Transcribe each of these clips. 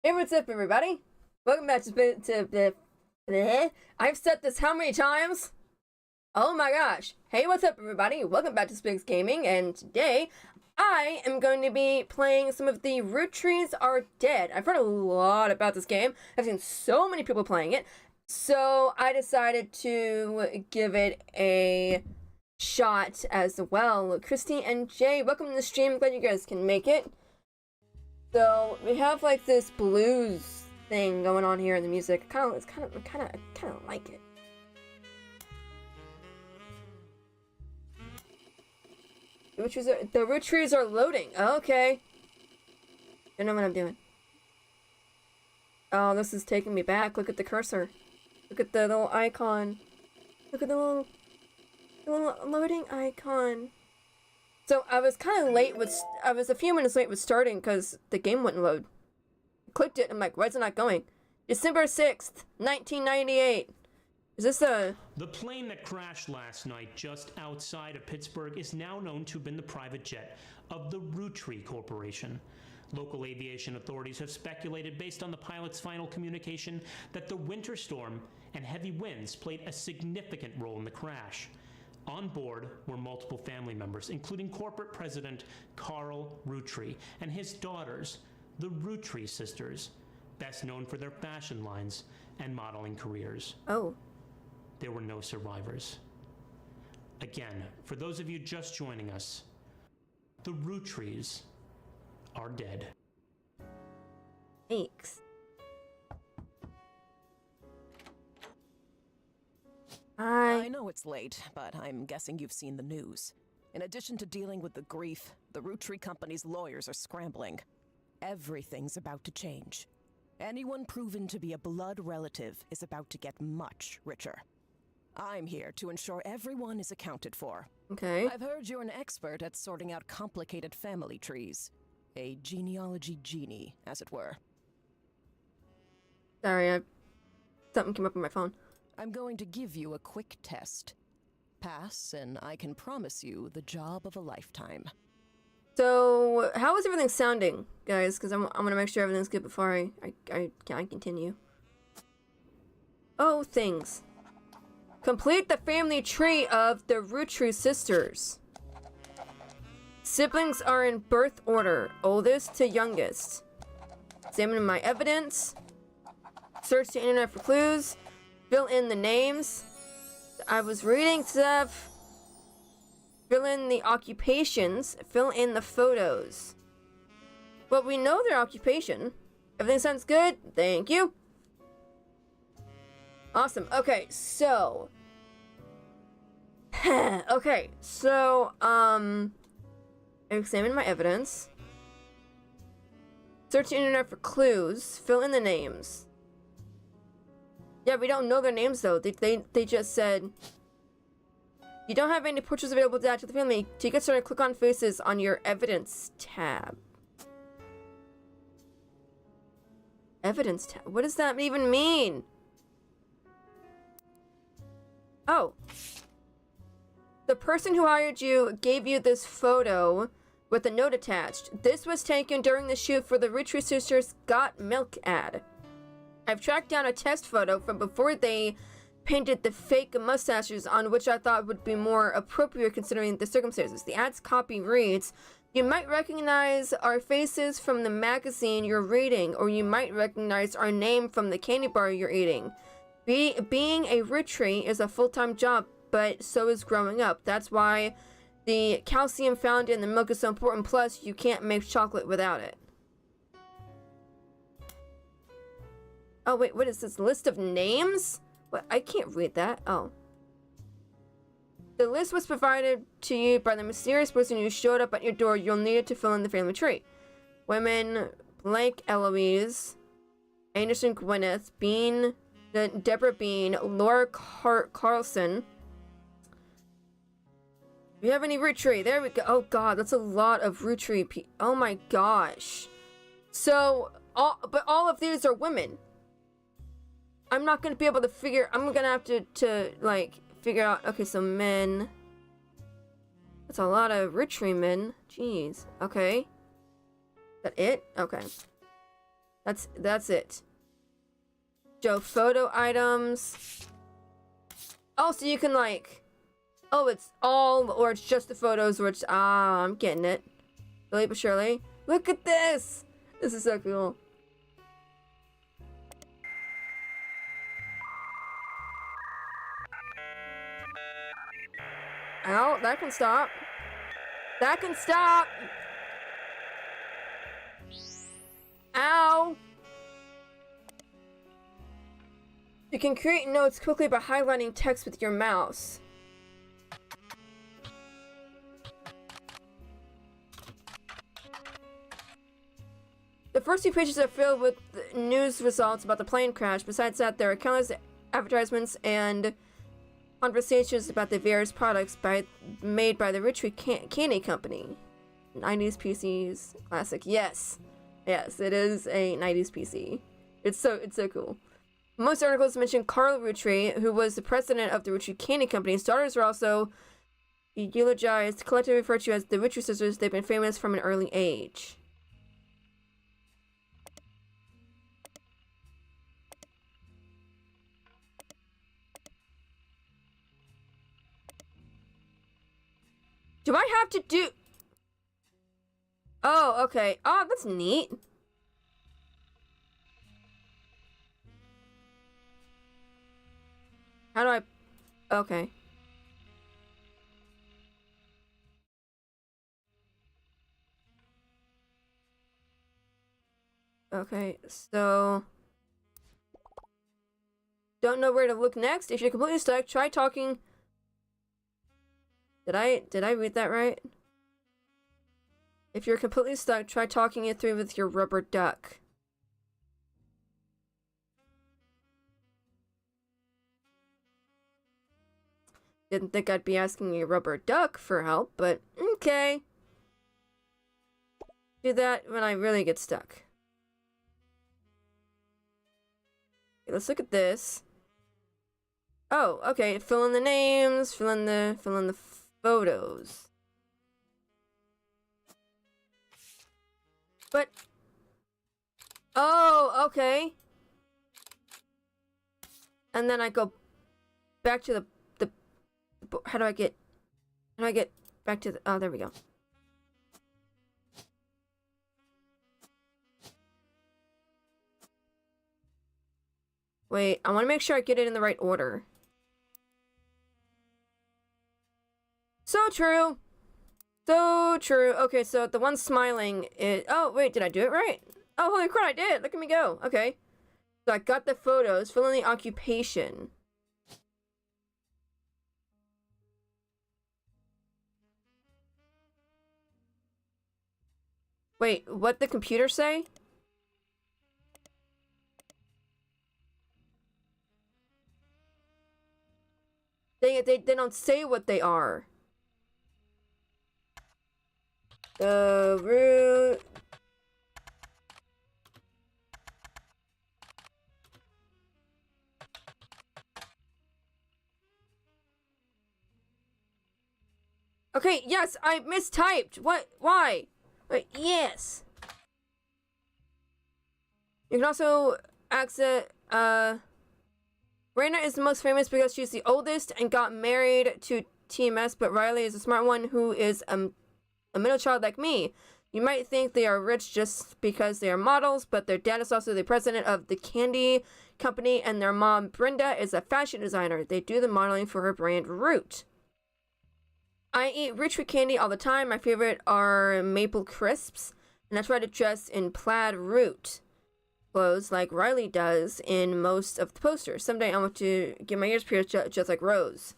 Hey, what's up, everybody? Welcome back I've said this how many times? Oh my gosh. Hey, what's up, everybody? Welcome back to Spiggs Gaming, and today I am going to be playing some of the Roottrees Are Dead. I've heard a lot about this game. I've seen so many people playing it, so I decided to give it a shot as well. Christy and Jay, welcome to the stream. Glad you guys can make it. So we have like this blues thing going on here in the music. I kind of like it. The Roottrees are loading. Okay. Don't know what I'm doing. Oh, this is taking me back. Look at the cursor. Look at the little icon. Look at the little loading icon. So I was kind of late with, I was a few minutes late with starting because the game wouldn't load. I clicked it, I'm like, why is it not going? December 6th, 1998. Is this a... The plane that crashed last night just outside of Pittsburgh is now known to have been the private jet of the Roottrees Corporation. Local aviation authorities have speculated, based on the pilot's final communication, that the winter storm and heavy winds played a significant role in the crash. On board were multiple family members, including corporate president Carl Roottrees and his daughters, the Roottrees sisters, best known for their fashion lines and modeling careers. Oh. There were no survivors. Again, for those of you just joining us, the Roottrees are dead. Thanks. I know it's late, but I'm guessing you've seen the news. In addition to dealing with the grief, the Roottrees company's lawyers are scrambling. Everything's about to change. Anyone proven to be a blood relative is about to get much richer. I'm here to ensure everyone is accounted for. Okay. I've heard you're an expert at sorting out complicated family trees. A genealogy genie, as it were. Sorry, something came up on my phone. I'm going to give you a quick test. Pass, and I can promise you the job of a lifetime. So, how is everything sounding, guys? Because I'm gonna make sure everything's good before I continue. Oh, things. Complete the family tree of the Roottrees sisters. Siblings are in birth order, oldest to youngest. Examine my evidence. Search the internet for clues. Fill in the names. I was reading stuff. Fill in the occupations. Fill in the photos. Well, we know their occupation. Everything sounds good. Thank you. Awesome. Okay, so... okay, so, examine my evidence. Search the internet for clues. Fill in the names. Yeah, we don't know their names though. They just said, you don't have any portraits available to add to the family. To get started, click on faces on your evidence tab. Evidence tab? What does that even mean? Oh. The person who hired you gave you this photo with a note attached. This was taken during the shoot for the Roottrees Sisters Got Milk ad. I've tracked down a test photo from before they painted the fake mustaches on, which I thought would be more appropriate considering the circumstances. The ad's copy reads, you might recognize our faces from the magazine you're reading, or you might recognize our name from the candy bar you're eating. Being a Roottrees is a full-time job, but so is growing up. That's why the calcium found in the milk is so important, plus you can't make chocolate without it. Oh, wait, what is this? List of names? What? I can't read that. Oh. The list was provided to you by the mysterious person who showed up at your door. You'll need it to fill in the family tree. Women, blank Eloise, Anderson Gwyneth, Bean, Deborah Bean, Laura Carlson. Do you have any Roottrees? There we go. Oh, God, that's a lot of Roottrees. Oh, my gosh. So, but all of these are women. I'm not going to be able to figure... I'm going to have to, like, figure out... Okay, so men... That's a lot of Roottrees men. Jeez. Okay. Is that it? Okay. That's it. Show photo items. Oh, so you can like, oh, it's all, or it's just the photos, or it's, I'm getting it. Slowly but surely. Look at this! This is so cool. Ow, that can stop. That can stop! Ow! You can create notes quickly by highlighting text with your mouse. The first few pages are filled with news results about the plane crash. Besides that, there are countless advertisements and conversations about the various products made by the Roottrees Candy Company. 90s PCs, classic. Yes, it is a 90s PC. It's so cool. Most articles mention Carl Roottree, who was the president of the Roottrees Candy Company. His daughters are also eulogized, collectively referred to as the Roottrees sisters. They've been famous from an early age. Do I have to do... Oh, okay. Oh, that's neat. How do I... Okay. Okay, so... Don't know where to look next? If you're completely stuck, try talking... Did I read that right? If you're completely stuck, try talking it through with your rubber duck. Didn't think I'd be asking a rubber duck for help, but okay. Do that when I really get stuck. Okay, let's look at this. Oh, okay. Fill in the names, fill in the photos. But oh, okay. And then I go back to the how do I get back to the... Oh, there we go. Wait, I want to make sure I get it in the right order. So true. So true. Okay, so the one smiling is... Oh, wait, did I do it right? Oh, holy crap, I did. Look at me go. Okay. So I got the photos. Fill in the occupation. Wait, what'd the computer say? They don't say what they are. The root... Okay, yes, I mistyped. What? Why? Wait, yes. You can also access, Raina is the most famous because she's the oldest and got married to TMS, but Riley is a smart one who is a middle child like me. You might think they are rich just because they are models, but their dad is also the president of the candy company, and their mom, Brenda, is a fashion designer. They do the modeling for her brand, Root. I eat Roottrees candy all the time. My favorite are maple crisps, and I try to dress in plaid root clothes like Riley does in most of the posters. Someday I want to get my ears pierced just like Rose.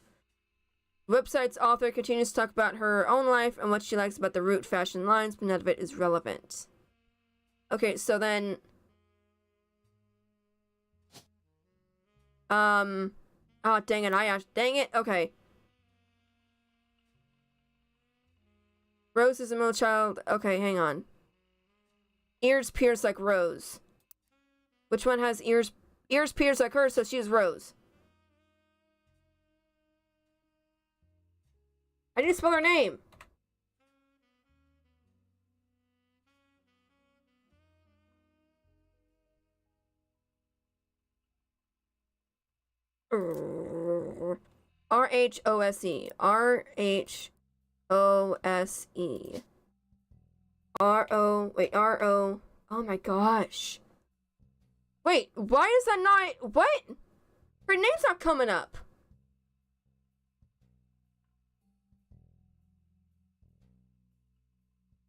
The website's author continues to talk about her own life and what she likes about the Root fashion lines, but none of it is relevant. Okay, so then... Oh, dang it, dang it, okay. Rose is a middle child. Okay, hang on. Ears pierced like Rose. Which one has ears pierced like her, so she's Rose? I need to spell her name. R-H-O-S-E. R-H-O-S-E. R-O... Wait, R-O... Oh my gosh. Wait, why is that not... What? Her name's not coming up.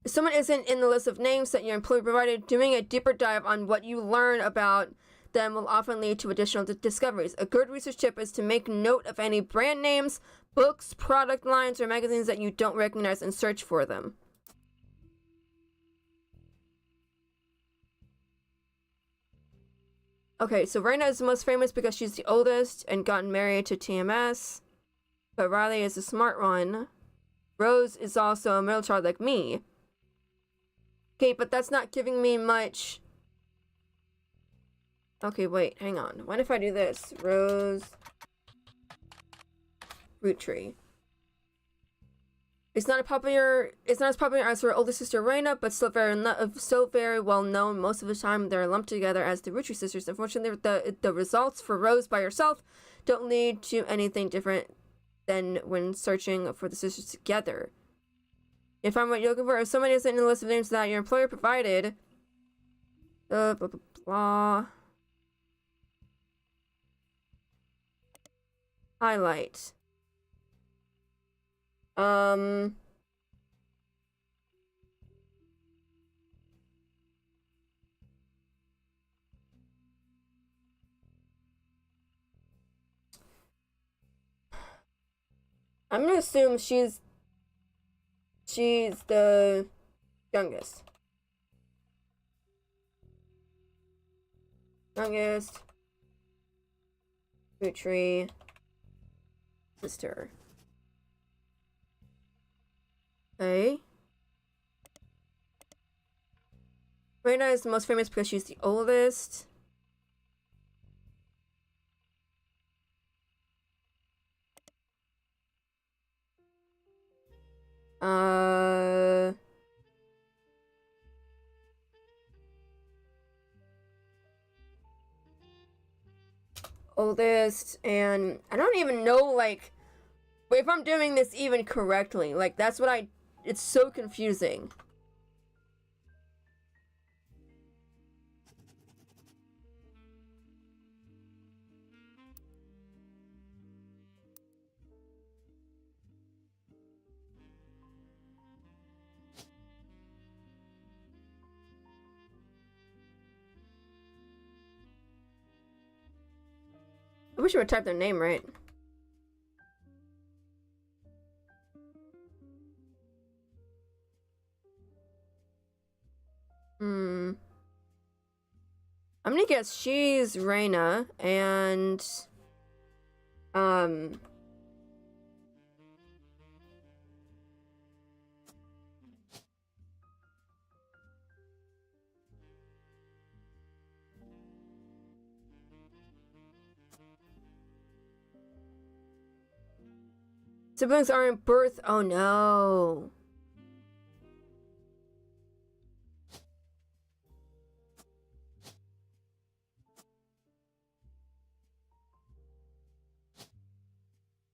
If someone isn't in the list of names that your employer provided, doing a deeper dive on what you learn about them will often lead to additional discoveries. A good research tip is to make note of any brand names, books, product lines, or magazines that you don't recognize and search for them. Okay, so Raina is the most famous because she's the oldest and gotten married to TMS. But Riley is the smart one. Rose is also a middle child like me. Okay, but that's not giving me much. Okay, wait, hang on. What if I do this? Rose. Roottrees. It's not as popular as her older sister Raina, but still very well known. Most of the time, they're lumped together as the Roottrees sisters. Unfortunately, the results for Rose by herself don't lead to anything different than when searching for the sisters together. If I'm what you're looking for, if someone isn't in the list of names that your employer provided, blah blah blah. Highlight. I'm gonna assume she's the youngest. Youngest. Roottrees sister. Okay. Raina is the most famous because she's the oldest. Oldest, and I don't even know, like, if I'm doing this even correctly. Like, that's what it's so confusing. I wish I would type their name right. I'm gonna guess she's Raina, and siblings aren't birth. Oh no.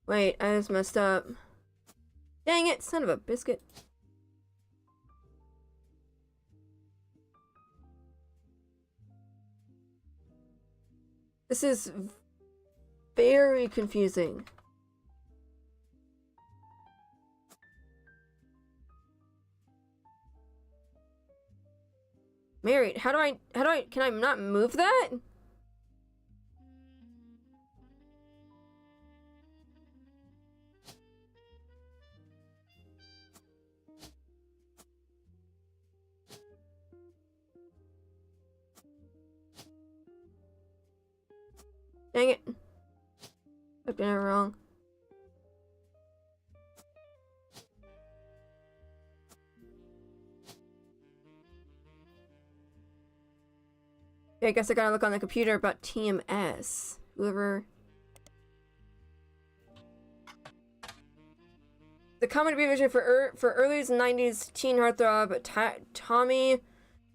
Wait, I just messed up. Dang it, son of a biscuit. This is very confusing. Married. How do I, can I not move that? Dang it. I've done it wrong. Yeah, I guess I gotta look on the computer about TMS. Whoever... The common abbreviation for early 90s teen heartthrob, Tommy...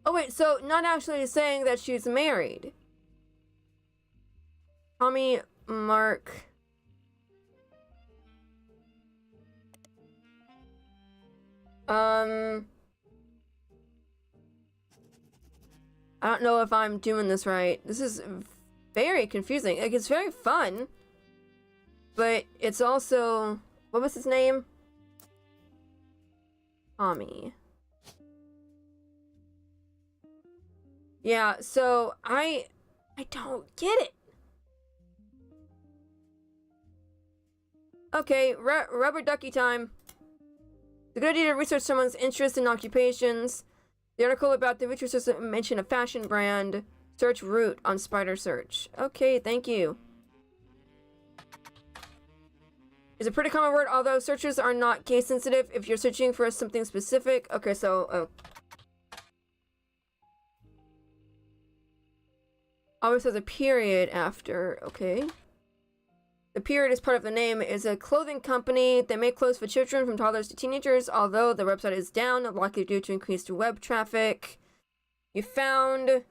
Oh wait, so not actually saying that she's married. Tommy mark. I don't know if I'm doing this right. This is very confusing. Like, it's very fun, but it's also... What was his name? Tommy. Yeah, so I don't get it. Okay, rubber ducky time. It's a good idea to research someone's interests and occupations. The article about the Roottrees mentioned a fashion brand. Search Root on Spider Search. Okay, thank you. It's a pretty common word, although searches are not case sensitive if you're searching for something specific. Okay, so... always has a period after. Okay. The period is part of the name. Is a clothing company. They make clothes for children from toddlers to teenagers, although the website is down, likely due to increased web traffic. You find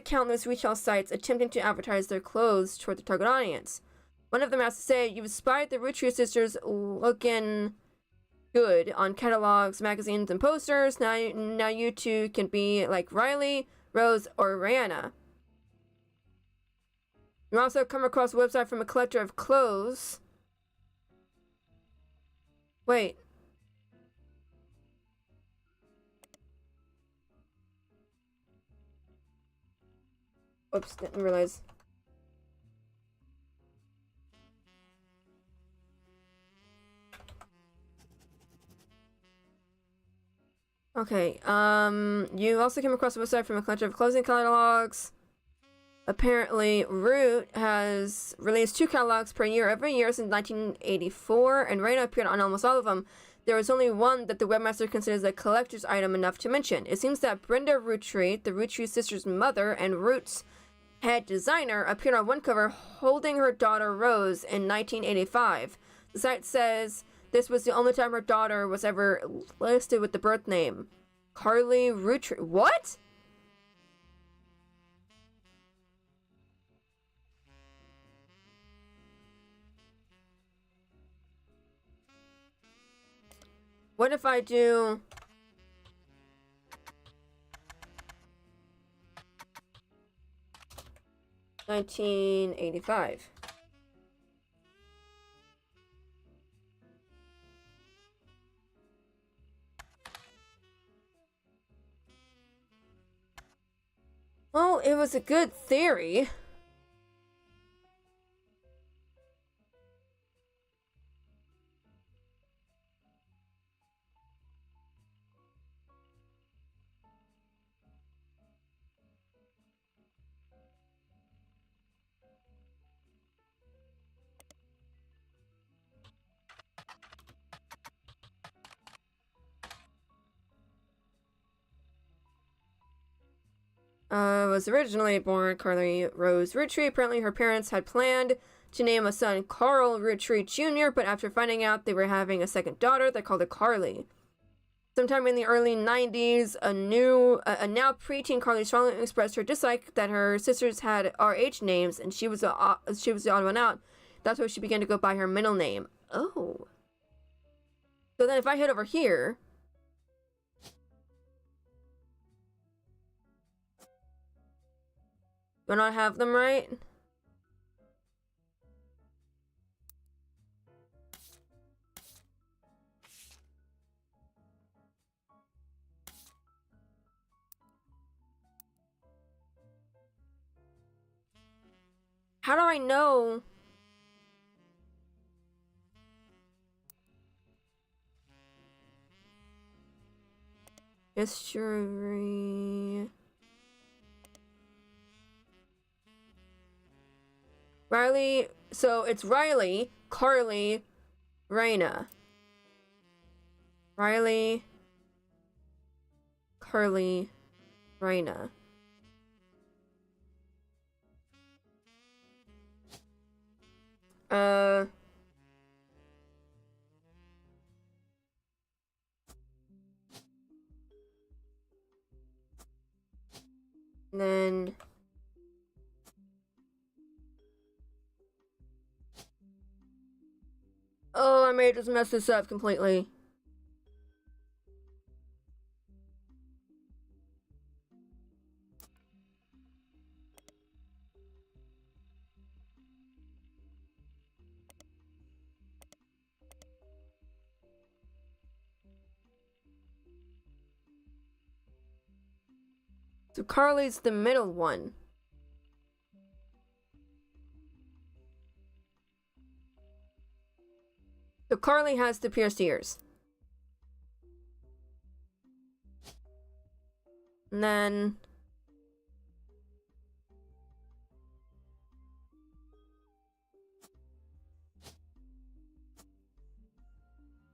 countless retail sites attempting to advertise their clothes toward the target audience. One of them has to say, you've spied the Roottrees sisters looking good on catalogs, magazines, and posters. Now you two can be like Riley, Rose, or Rihanna. You also come across a website from a collector of clothes. Wait. Oops, didn't realize. Okay, you also came across a website from a collection of clothing catalogs. Apparently, Root has released 2 catalogs per year every year since 1984, and Raina appeared on almost all of them. There was only one that the webmaster considers a collector's item enough to mention. It seems that Brenda Roottree, the Roottree sisters' mother and Root's head designer, appeared on one cover holding her daughter Rose in 1985. The site says this was the only time her daughter was ever listed with the birth name. Carly Roottree. What? What if I do... $1985. Well, it was a good theory. Was originally born Carly Rose Roottree. Apparently her parents had planned to name a son Carl Roottree Jr., but after finding out they were having a second daughter, they called her Carly. Sometime in the early 90s, a now preteen Carly strongly expressed her dislike that her sisters had RH names, and she was the odd one out. That's why she began to go by her middle name. Oh. So then if I head over here... Do I not have them right? How do I know? History. Riley, so it's Riley, Carly, Raina. Riley, Carly, Raina. Then may just mess this up completely. So Carly's the middle one. So Carly has the pierced ears. And then...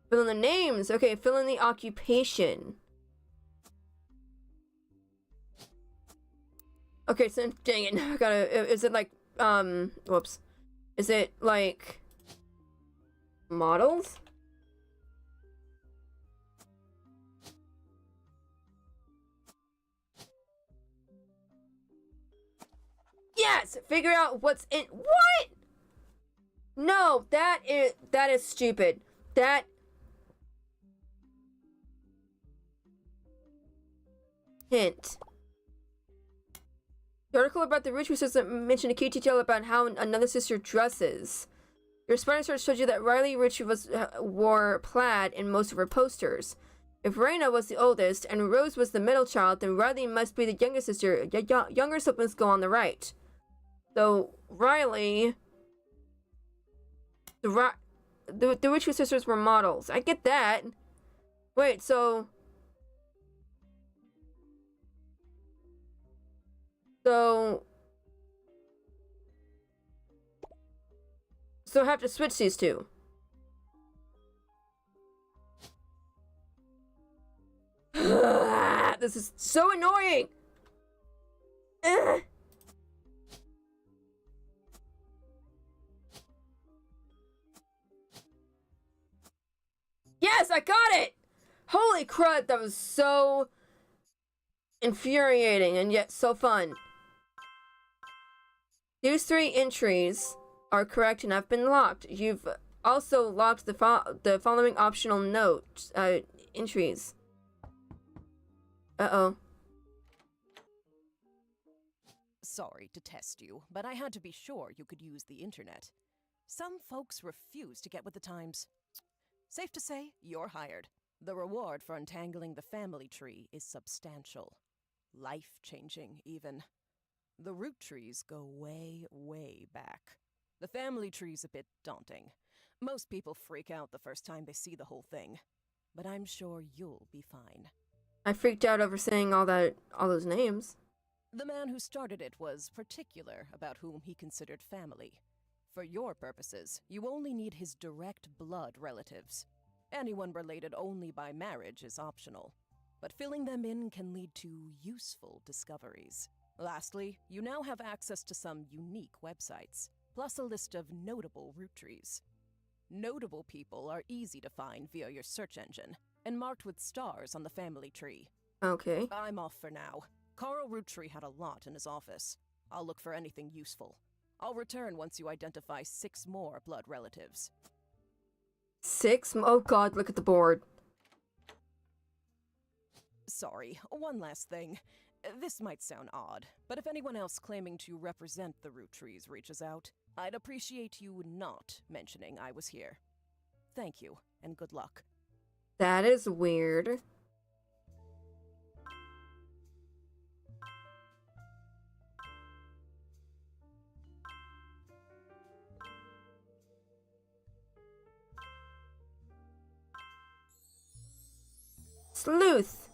fill in the names. Okay, fill in the occupation. Okay, so dang it. I gotta... Is it like... Whoops. Is it like... models? Yes! Figure out what's in... What?! No, that is stupid. That... Hint. The article about the Roottrees doesn't mention a key detail about how another sister dresses. Your spider search showed you that Riley Roottries wore plaid in most of her posters. If Raina was the oldest and Rose was the middle child, then Riley must be the younger sister. Younger siblings go on the right. So Riley, the Roottries sisters were models. I get that. Wait, so I have to switch these two. This is so annoying. Ugh. Yes, I got it! Holy crud, that was so infuriating and yet so fun. These 3 entries are correct and have been locked. You've also locked the following optional note entries. Uh-oh. Sorry to test you, but I had to be sure you could use the internet. Some folks refuse to get with the times. Safe to say, you're hired. The reward for untangling the family tree is substantial. Life-changing, even. The Roottrees go way, way back. The family tree's a bit daunting. Most people freak out the first time they see the whole thing. But I'm sure you'll be fine. I freaked out over saying all those names. The man who started it was particular about whom he considered family. For your purposes, you only need his direct blood relatives. Anyone related only by marriage is optional, but filling them in can lead to useful discoveries. Lastly, you now have access to some unique websites, plus a list of notable Roottrees. Notable people are easy to find via your search engine, and marked with stars on the family tree. Okay. I'm off for now. Carl Roottree had a lot in his office. I'll look for anything useful. I'll return once you identify 6 more blood relatives. 6? Oh god, look at the board. Sorry, one last thing. This might sound odd, but if anyone else claiming to represent the Roottrees reaches out, I'd appreciate you not mentioning I was here. Thank you, and good luck. That is weird. Sleuth!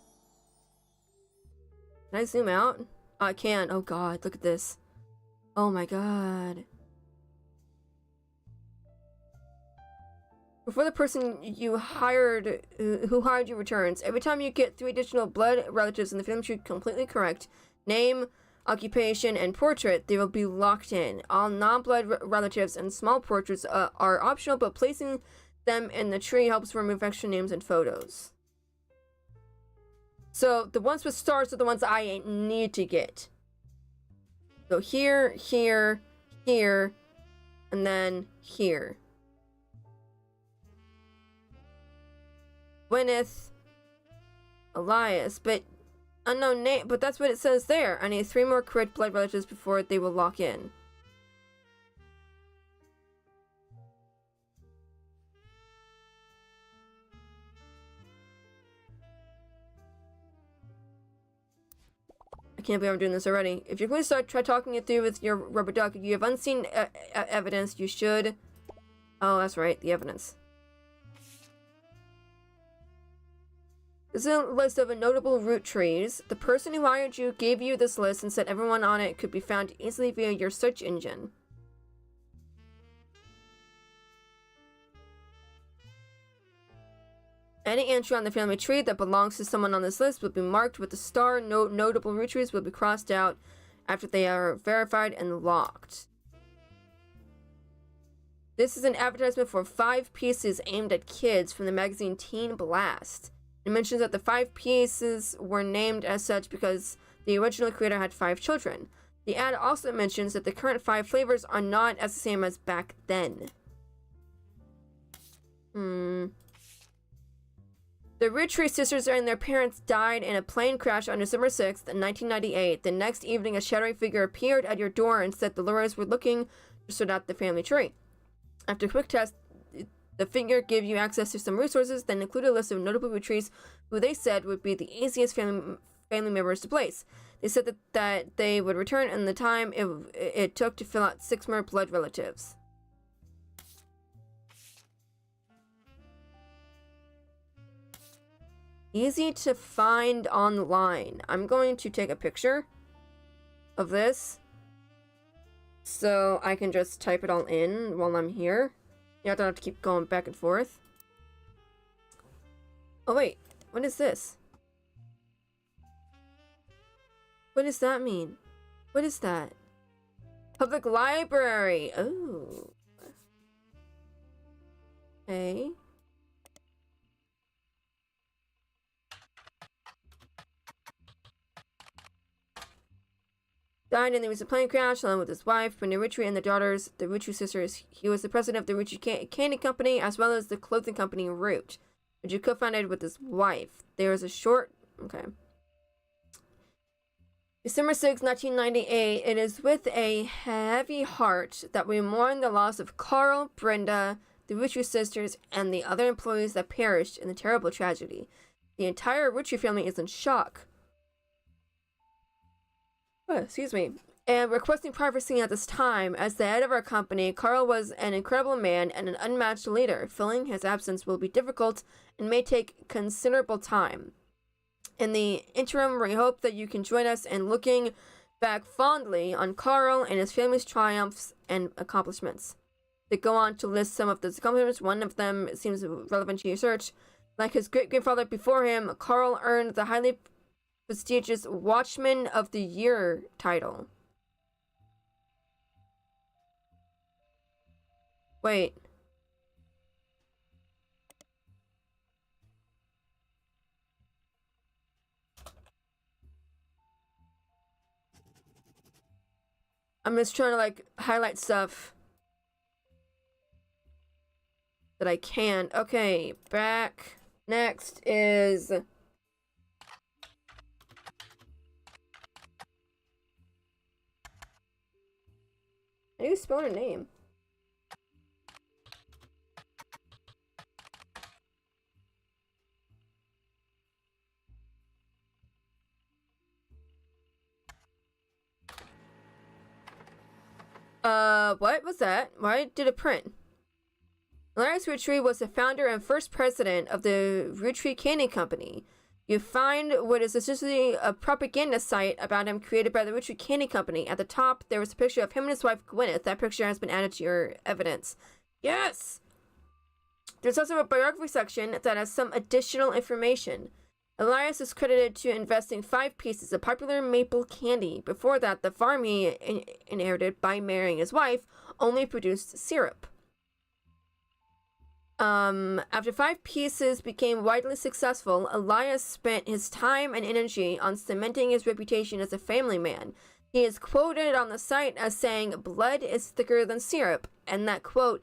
Can I zoom out? Oh, I can. Oh god, look at this. Oh my god. Before the person you hired, who hired you returns, every time you get 3 additional blood relatives in the family tree completely correct, name, occupation, and portrait, they will be locked in. All non-blood relatives and small portraits are optional, but placing them in the tree helps remove extra names and photos. So the ones with stars are the ones I need to get. So here, here, here, and then here. Gwyneth, Elias, but unknown name. But that's what it says there. I need 3 more correct blood relatives before they will lock in. I can't believe I'm doing this already. If you're going to try talking it through with your rubber duck, if you have unseen evidence, you should... Oh, that's right, the evidence. This is a list of notable Roottrees. The person who hired you gave you this list and said everyone on it could be found easily via your search engine. Any entry on the family tree that belongs to someone on this list will be marked with a star. No notable Roottrees will be crossed out after they are verified and locked. This is an advertisement for 5 pieces aimed at kids from the magazine Teen Blast. It mentions that the 5 pieces were named as such because the original creator had 5 children. The ad also mentions that the current 5 flavors are not as the same as back then. The Roottrees sisters and their parents died in a plane crash on December 6th, 1998. The next evening, a shadowy figure appeared at your door and said the lawyers were looking to sort out the family tree. After a quick test, the figure gave you access to some resources, then included a list of notable Roottrees who they said would be the easiest family members to place. They said that they would return in the time it took to fill out 6 more blood relatives. Easy to find online. I'm going to take a picture of this so I can just type it all in while I'm here. You don't have to keep going back and forth. Oh wait, what is this? What does that mean? What is that? Public library. Oh. Okay. Died in the plane crash along with his wife, Brenda Roottrie, and the daughters, the Roottrie sisters. He was the president of the Roottrie Candy Company, as well as the clothing company Root, which he co-founded with his wife. There was a short... Okay. December 6, 1998. It is with a heavy heart that we mourn the loss of Carl, Brenda, the Roottrie sisters, and the other employees that perished in the terrible tragedy. The entire Roottrie family is in shock. Oh, excuse me. And requesting privacy at this time. As the head of our company, Carl was an incredible man and an unmatched leader. Filling his absence will be difficult and may take considerable time. In the interim, we hope that you can join us in looking back fondly on Carl and his family's triumphs and accomplishments. They go on to list some of those accomplishments. One of them seems relevant to your search. Like his great-grandfather before him, Carl earned the highly prestigious Watchman of the Year title. Wait. I'm just trying to like highlight stuff that I can. Okay, back. Next is... How do you spell her name? What was that? Why did it print? Elias Roottrie was the founder and first president of the Roottrie Candy Company. You find what is essentially a propaganda site about him created by the Roottrie Candy Company. At the top, there was a picture of him and his wife, Gwyneth. That picture has been added to your evidence. Yes! There's also a biography section that has some additional information. Elias is credited to investing 5 pieces of popular maple candy. Before that, the farm he inherited by marrying his wife only produced syrup. After 5 pieces became widely successful, Elias spent his time and energy on cementing his reputation as a family man. He is quoted on the site as saying, "Blood is thicker than syrup," and that, quote,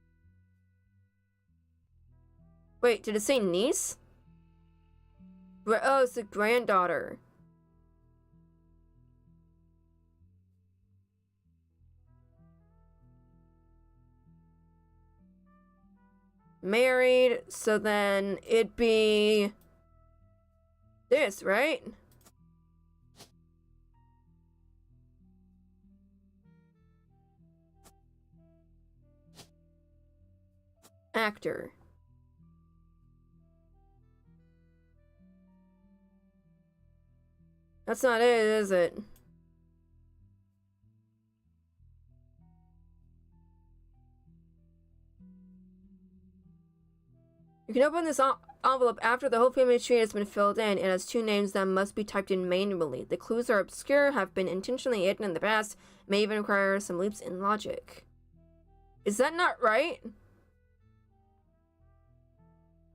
Wait, did it say niece? Oh, it's the granddaughter. Married, so then it'd be this, right? Actor. That's not it, is it? You can open this envelope after the whole family tree has been filled in. It has 2 names that must be typed in manually. The clues are obscure, have been intentionally hidden in the past, may even require some leaps in logic. Is that not right?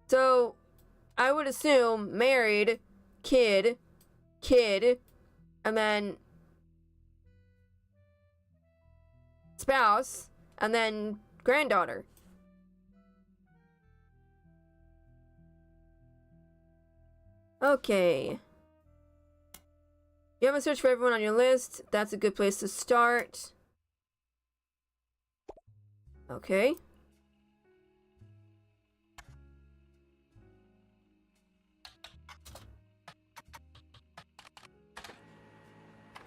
So, I would assume married, kid, and then spouse, and then granddaughter. Okay. You haven't searched for everyone on your list. That's a good place to start. Okay.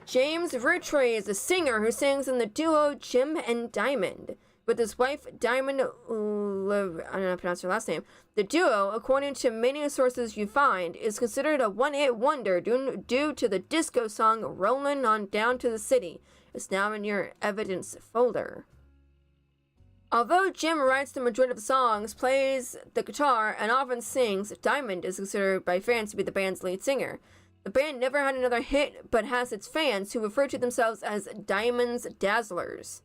James Roottrees is a singer who sings in the duo Jim and Diamond with his wife Diamond. I don't know how to pronounce her last name. The duo, according to many sources you find, is considered a one-hit wonder due to the disco song "Rollin' On Down to the City." It's now in your evidence folder. Although Jim writes the majority of the songs, plays the guitar, and often sings, Diamond is considered by fans to be the band's lead singer. The band never had another hit, but has its fans who refer to themselves as Diamond's Dazzlers.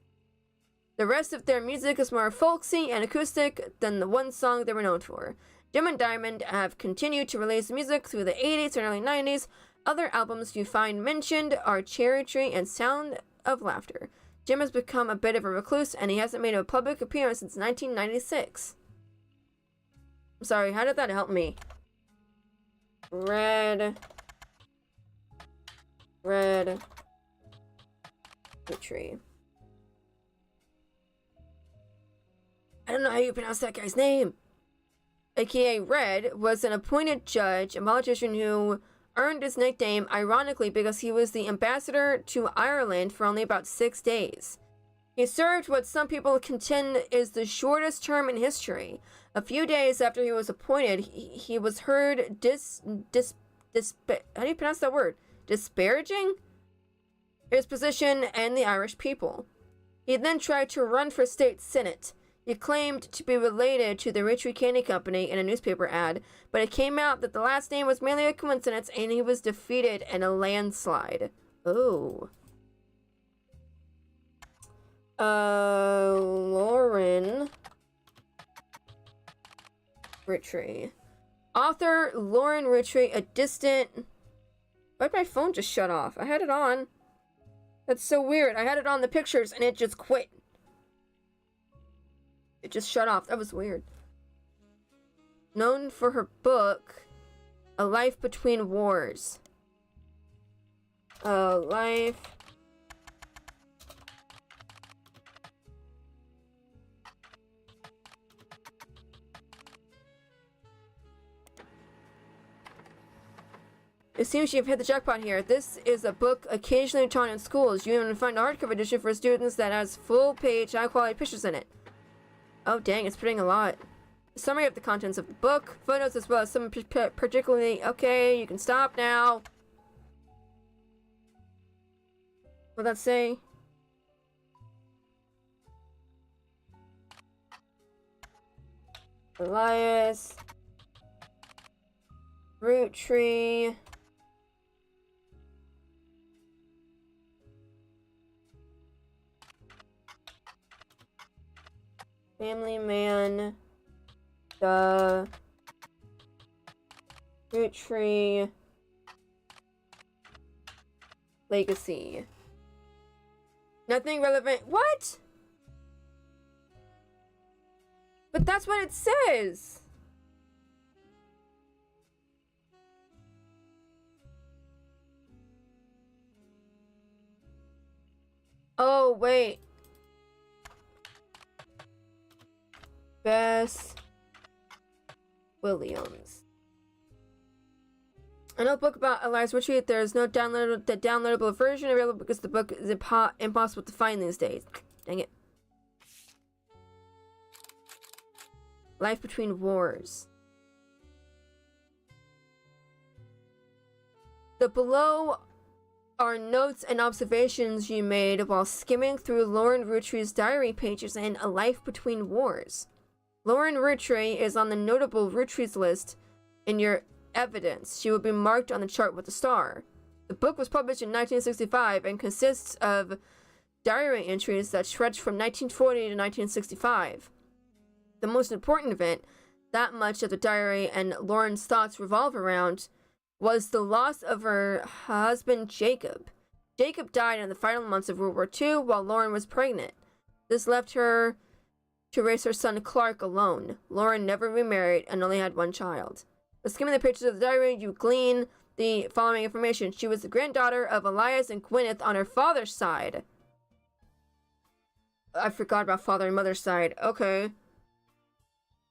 The rest of their music is more folksy and acoustic than the one song they were known for. Jim and Diamond have continued to release music through the 80s and early 90s. Other albums you find mentioned are Cherry Tree and Sound of Laughter. Jim has become a bit of a recluse, and he hasn't made a public appearance since 1996. I'm sorry, how did that help me? Red tree. I don't know how you pronounce that guy's name. AKA Red was an appointed judge, a politician who earned his nickname ironically because he was the ambassador to Ireland for only about 6 days. He served what some people contend is the shortest term in history. A few days after he was appointed, he was heard how do you pronounce that word? Disparaging his position and the Irish people. He then tried to run for state senate. He claimed to be related to the Roottrees Candy Company in a newspaper ad, but it came out that the last name was merely a coincidence and he was defeated in a landslide. Oh. Lauren Roottrees. Author Lauren Roottrees, a distant... Why'd my phone just shut off? I had it on. That's so weird. I had it on the pictures and it just quit. It just shut off. That was weird. Known for her book, A Life Between Wars. A Life... It seems you've hit the jackpot here. This is a book occasionally taught in schools. You even find a hardcover edition for students that has full-page, high-quality pictures in it. Oh, dang, it's printing a lot. A summary of the contents of the book, photos as well as some particularly... Okay, you can stop now. What'd that say? Elias. Roottrees. Family Man, the Roottrees legacy. Nothing relevant. What? But that's what it says. Oh, wait. Bess Williams. A notebook about Elias Roottrees. There is no downloadable version available because the book is impossible to find these days. Dang it. Life Between Wars. The below are notes and observations you made while skimming through Lauren Roottrees' diary pages in A Life Between Wars. Lauren Roottries is on the notable Roottrees list in your evidence. She will be marked on the chart with a star. The book was published in 1965 and consists of diary entries that stretch from 1940 to 1965. The most important event that much of the diary and Lauren's thoughts revolve around was the loss of her husband, Jacob. Jacob died in the final months of World War II while Lauren was pregnant. This left her to raise her son, Clark, alone. Lauren never remarried and only had one child. By skimming the pages of the diary, you glean the following information. She was the granddaughter of Elias and Gwyneth on her father's side. I forgot about father and mother's side. Okay.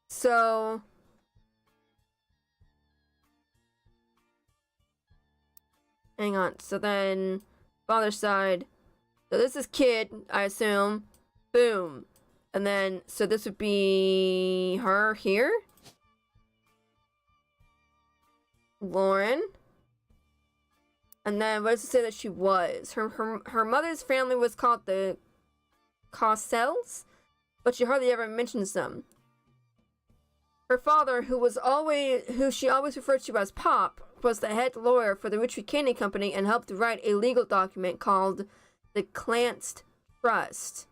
So... hang on. So then, father's side. So this is kid, I assume. Boom. And then, so this would be her here. Lauren. And then, what does it say that she was? Her mother's family was called the Cossells, but she hardly ever mentions them. Her father, who she always referred to as Pop, was the head lawyer for the Roottrees Candy Company and helped write a legal document called the Clanced Trust.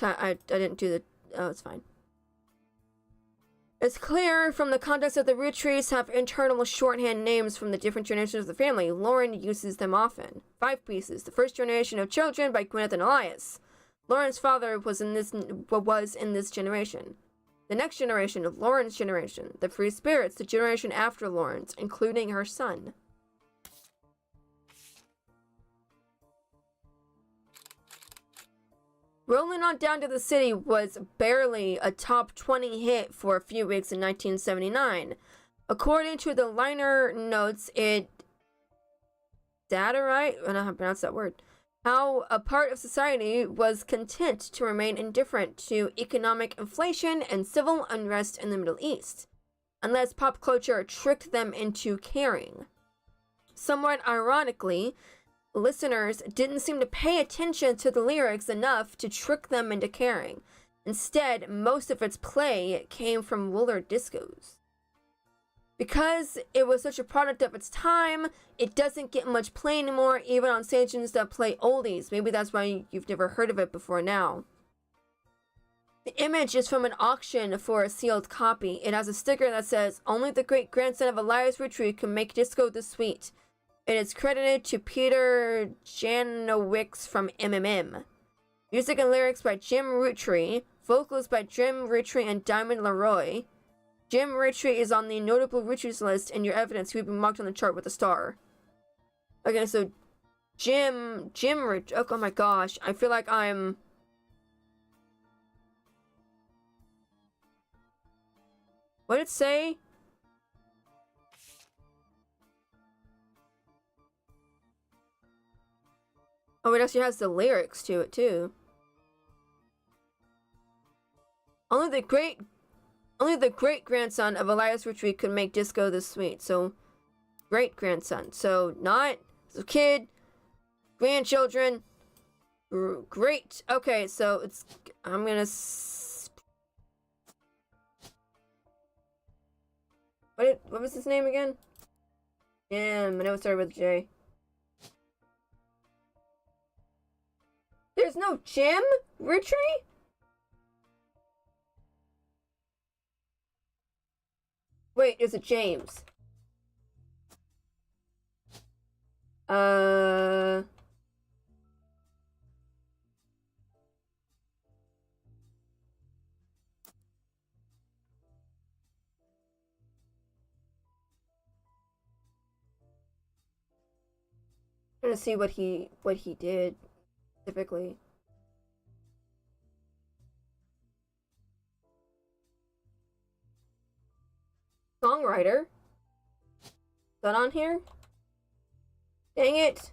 I didn't do the... oh, it's fine. It's clear from the context that the Roottrees have internal shorthand names from the different generations of the family. Lauren uses them often. 5 pieces. The first generation of children by Gwyneth and Elias. Lauren's father was in this generation. The next generation of Lauren's generation. The Free Spirits, the generation after Lauren's, including her son. Rolling On Down to the City was barely a top 20 hit for a few weeks in 1979. According to the liner notes, I don't know how to pronounce that word. How a part of society was content to remain indifferent to economic inflation and civil unrest in the Middle East, unless pop culture tricked them into caring. Somewhat ironically, listeners didn't seem to pay attention to the lyrics enough to trick them into caring. Instead, most of its play came from Woolard discos. Because it was such a product of its time, it doesn't get much play anymore, even on stations that play oldies. Maybe that's why you've never heard of it before now. The image is from an auction for a sealed copy. It has a sticker that says, "Only the great-grandson of Elias Roottrees can make disco this sweet." It is credited to Peter Janowicz from MMM. Music and lyrics by Jim Roottries. Vocals by Jim Roottries and Diamond Leroy. Jim Roottries is on the notable Roottries list in your evidence. He would be marked on the chart with a star. Okay, so Jim Roottries. Oh my gosh, I feel like I'm... what did it say? Oh, it actually has the lyrics to it, too. Only the great-grandson of Elias Roottries could make disco this sweet. So, great-grandson. So, not the kid, grandchildren, great. Okay, so it's... I'm gonna... What was his name again? Jim. I know it started with J. There's no Jim Roottries? Wait, is it James? trying to see what he did specifically. Songwriter? Is that on here? Dang it.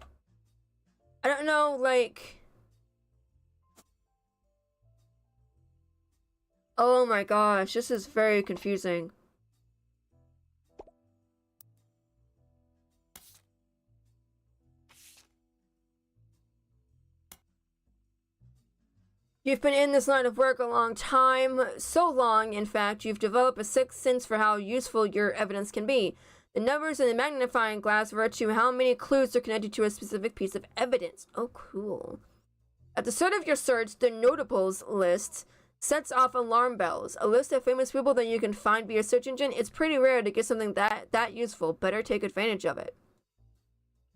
I don't know, like... Oh my gosh, this is very confusing. You've been in this line of work a long time, so long, in fact, you've developed a sixth sense for how useful your evidence can be. The numbers in the magnifying glass refer to how many clues are connected to a specific piece of evidence. Oh, cool. At the start of your search, the notables list sets off alarm bells. A list of famous people that you can find via search engine. It's pretty rare to get something that useful. Better take advantage of it.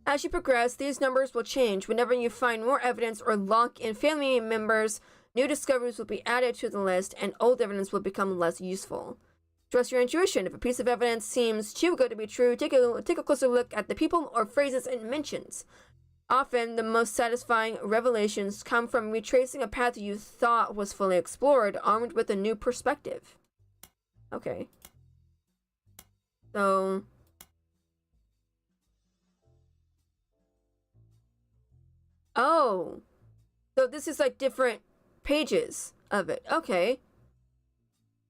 As you progress, these numbers will change. Whenever you find more evidence or lock in family members, new discoveries will be added to the list, and old evidence will become less useful. Trust your intuition. If a piece of evidence seems too good to be true, take a closer look at the people or phrases it mentions. Often, the most satisfying revelations come from retracing a path you thought was fully explored, armed with a new perspective. Okay. So... Oh! So this is like different pages of it. Okay.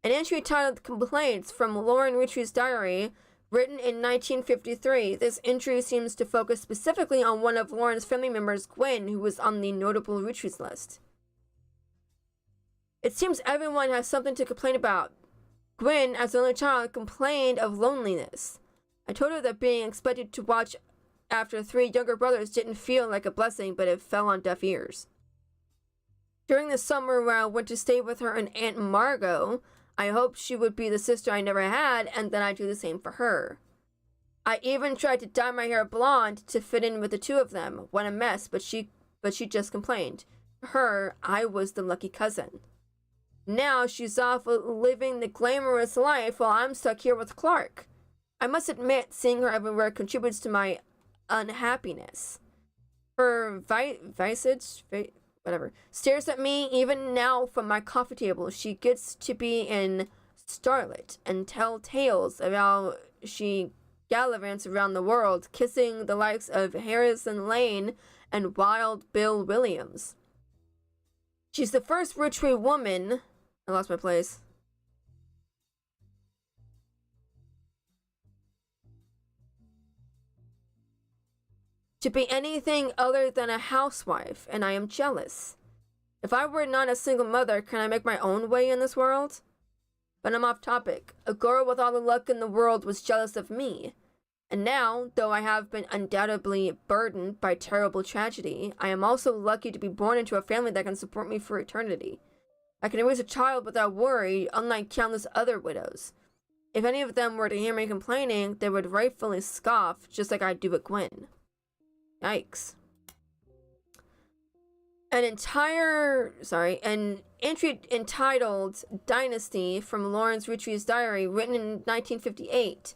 An entry titled Complaints from Lauren Roottrees' diary, written in 1953. This entry seems to focus specifically on one of Lauren's family members, Gwen, who was on the notable Roottrees list. It seems everyone has something to complain about. Gwen, as the only child, complained of loneliness. I told her that being expected to watch after 3 younger brothers didn't feel like a blessing, but it fell on deaf ears. During the summer where I went to stay with her and Aunt Margot, I hoped she would be the sister I never had, and then I'd do the same for her. I even tried to dye my hair blonde to fit in with the two of them. What a mess, but she just complained. To her, I was the lucky cousin. Now she's off living the glamorous life while I'm stuck here with Clark. I must admit, seeing her everywhere contributes to my unhappiness. Her visage, whatever, stares at me even now from my coffee table. She gets to be in starlet and tell tales of how she gallivants around the world, kissing the likes of Harrison Lane and Wild Bill Williams. She's the first Roottrees woman... I lost my place. To be anything other than a housewife, and I am jealous. If I were not a single mother, can I make my own way in this world? But I'm off topic. A girl with all the luck in the world was jealous of me. And now, though I have been undoubtedly burdened by terrible tragedy, I am also lucky to be born into a family that can support me for eternity. I can raise a child without worry, unlike countless other widows. If any of them were to hear me complaining, they would rightfully scoff, just like I do at Gwen. Yikes. An entry entitled Dynasty from Lawrence Roottrees' diary, written in 1958.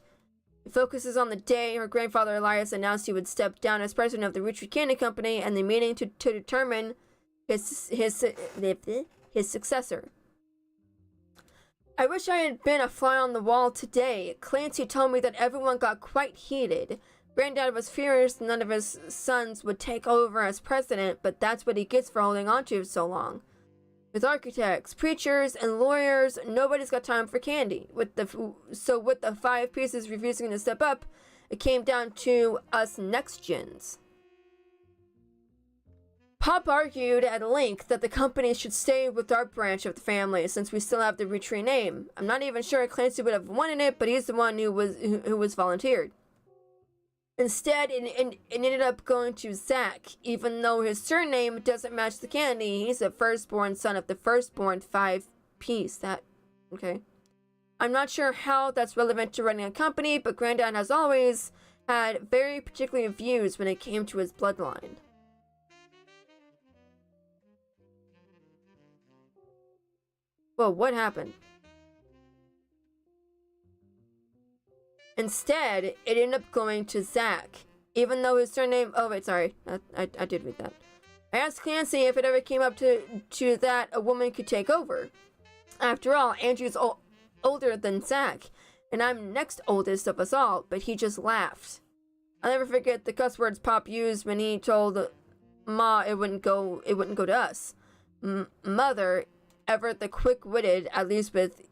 It focuses on the day her grandfather Elias announced he would step down as president of the Roottrees Candy Company and the meeting to determine his successor. I wish I had been a fly on the wall today. Clancy told me that everyone got quite heated. Granddad was furious none of his sons would take over as president, but that's what he gets for holding on to so long. With architects, preachers, and lawyers, nobody's got time for candy. With the 5 pieces refusing to step up, it came down to us next gens. Pop argued at length that the company should stay with our branch of the family since we still have the Roottrees name. I'm not even sure Clancy would have wanted it, but he's the one who was volunteered. Instead, it ended up going to Zach, even though his surname doesn't match the candy. He's the firstborn son of the firstborn 5-piece. Okay. I'm not sure how that's relevant to running a company, but Granddad has always had very particular views when it came to his bloodline. Well, what happened? Instead, it ended up going to Zach, even though his surname... Oh, wait, sorry. I did read that. I asked Clancy if it ever came up to that a woman could take over. After all, Andrew's older than Zach, and I'm next oldest of us all, but he just laughed. I'll never forget the cuss words Pop used when he told Ma it wouldn't go to us. Mother, ever the quick-witted, at least with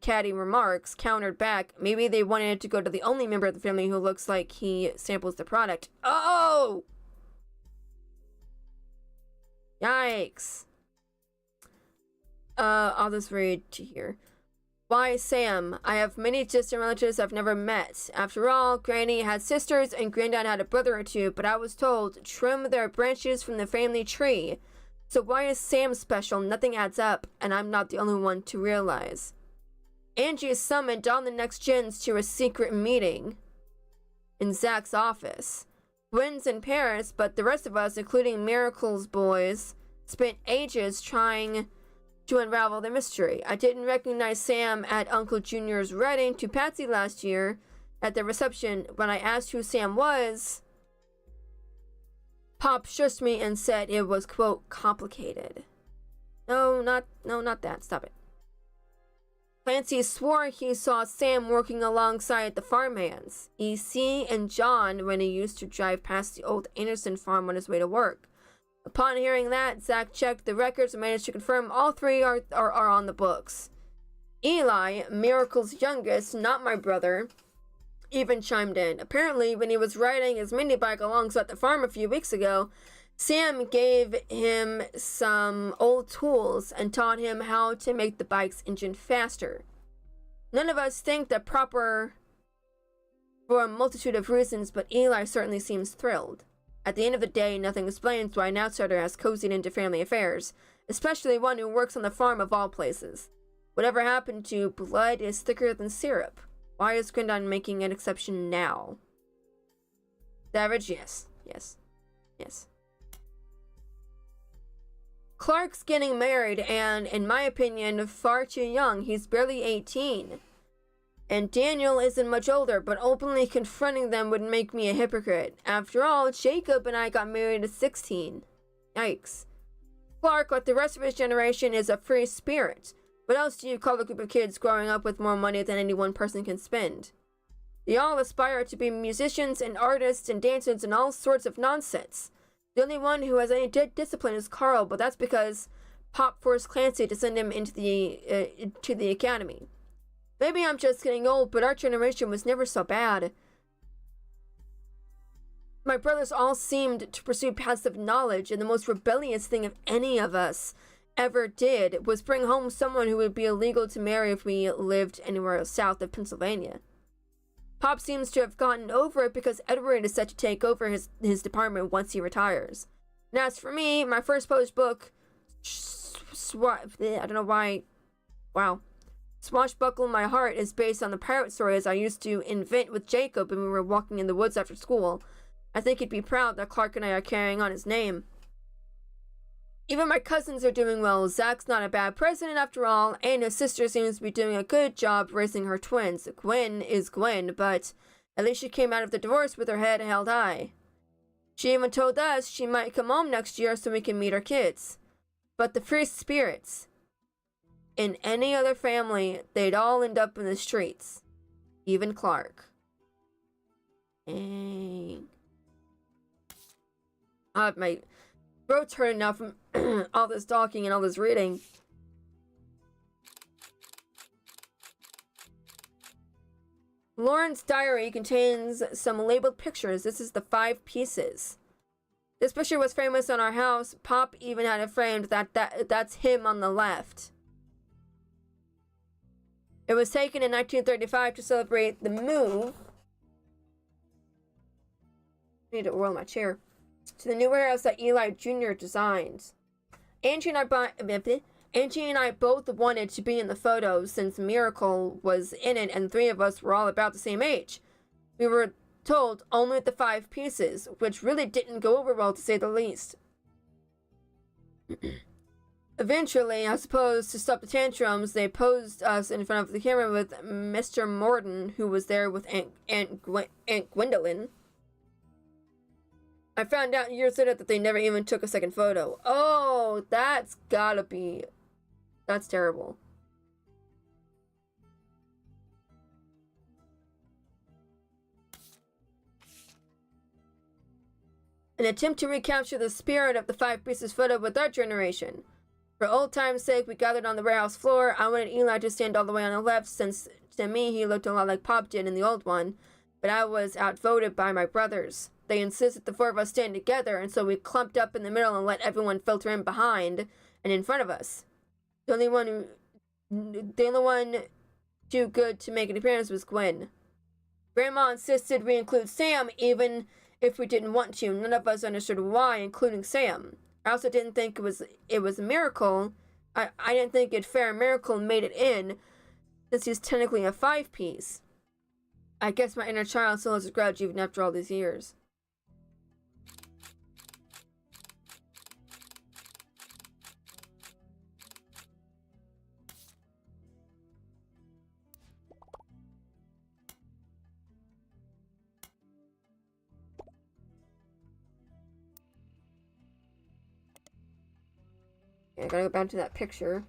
catty remarks, countered back, maybe they wanted it to go to the only member of the family who looks like he samples the product. Oh! Yikes. I'll just read to here. Why, Sam, I have many distant relatives I've never met. After all, Granny had sisters and Granddad had a brother or two, but I was told, trim their branches from the family tree. So why is Sam special? Nothing adds up, and I'm not the only one to realize. Angie summoned all the next gens to a secret meeting in Zach's office. Gwen's in Paris, but the rest of us, including Miracle's boys, spent ages trying to unravel the mystery. I didn't recognize Sam at Uncle Junior's wedding to Patsy last year at the reception. When I asked who Sam was, Pop shushed me and said it was, quote, complicated. No, not that. Stop it. Clancy swore he saw Sam working alongside the farmhands, EC and John, when he used to drive past the old Anderson farm on his way to work. Upon hearing that, Zach checked the records and managed to confirm all three are on the books. Eli, Miracle's youngest, not my brother, even chimed in. Apparently, when he was riding his mini bike alongside the farm a few weeks ago, Sam gave him some old tools and taught him how to make the bike's engine faster. None of us think that proper for a multitude of reasons, but Eli certainly seems thrilled. At the end of the day, nothing explains why an outsider has cozied into family affairs, especially one who works on the farm of all places. Whatever happened to blood is thicker than syrup. Why is Grindon making an exception now? Savage, yes. Clark's getting married, and, in my opinion, far too young. He's barely 18. And Daniel isn't much older, but openly confronting them would make me a hypocrite. After all, Jacob and I got married at 16. Yikes. Clark, like the rest of his generation, is a free spirit. What else do you call a group of kids growing up with more money than any one person can spend? They all aspire to be musicians and artists and dancers and all sorts of nonsense. The only one who has any discipline is Carl, but that's because Pop forced Clancy to send him into the academy. Maybe I'm just getting old, but our generation was never so bad. My brothers all seemed to pursue paths of knowledge, and the most rebellious thing of any of us ever did was bring home someone who would be illegal to marry if we lived anywhere south of Pennsylvania. Pop seems to have gotten over it because Edward is set to take over his department once he retires. And as for me, my first published book, I don't know why, wow. Swashbuckle My Heart is based on the pirate stories I used to invent with Jacob when we were walking in the woods after school. I think he'd be proud that Clark and I are carrying on his name. Even my cousins are doing well. Zach's not a bad president after all, and his sister seems to be doing a good job raising her twins. Gwen is Gwen, but at least she came out of the divorce with her head held high. She even told us she might come home next year so we can meet her kids. But the free spirits, in any other family, they'd all end up in the streets. Even Clark. Dang. My throat's hurting now from all this talking and all this reading. Lauren's diary contains some labeled pictures. This is the 5 pieces. This picture was famous on our house. Pop even had it framed that's him on the left. It was taken in 1935 to celebrate the move. I need to whirl my chair. To the new warehouse that Eli Jr. designed. Angie and I both wanted to be in the photo since Miracle was in it and 3 of us were all about the same age. We were told only the 5 pieces, which really didn't go over well to say the least. Eventually, I suppose, to stop the tantrums, they posed us in front of the camera with Mr. Morton, who was there with Aunt Gwendolyn. I found out years later that they never even took a second photo. Oh, that's gotta be... That's terrible. An attempt to recapture the spirit of the Five Pieces photo with our generation. For old time's sake, we gathered on the warehouse floor. I wanted Eli to stand all the way on the left, since to me he looked a lot like Pop did in the old one, but I was outvoted by my brothers. They insisted the four of us stand together, and so we clumped up in the middle and let everyone filter in behind and in front of us. The only one too good to make an appearance was Gwen. Grandma insisted we include Sam, even if we didn't want to. None of us understood why, including Sam. I also didn't think it was a miracle. I didn't think it fair a miracle made it in, since he's technically a 5-piece. I guess my inner child still has a grudge even after all these years. I gotta go back to that picture.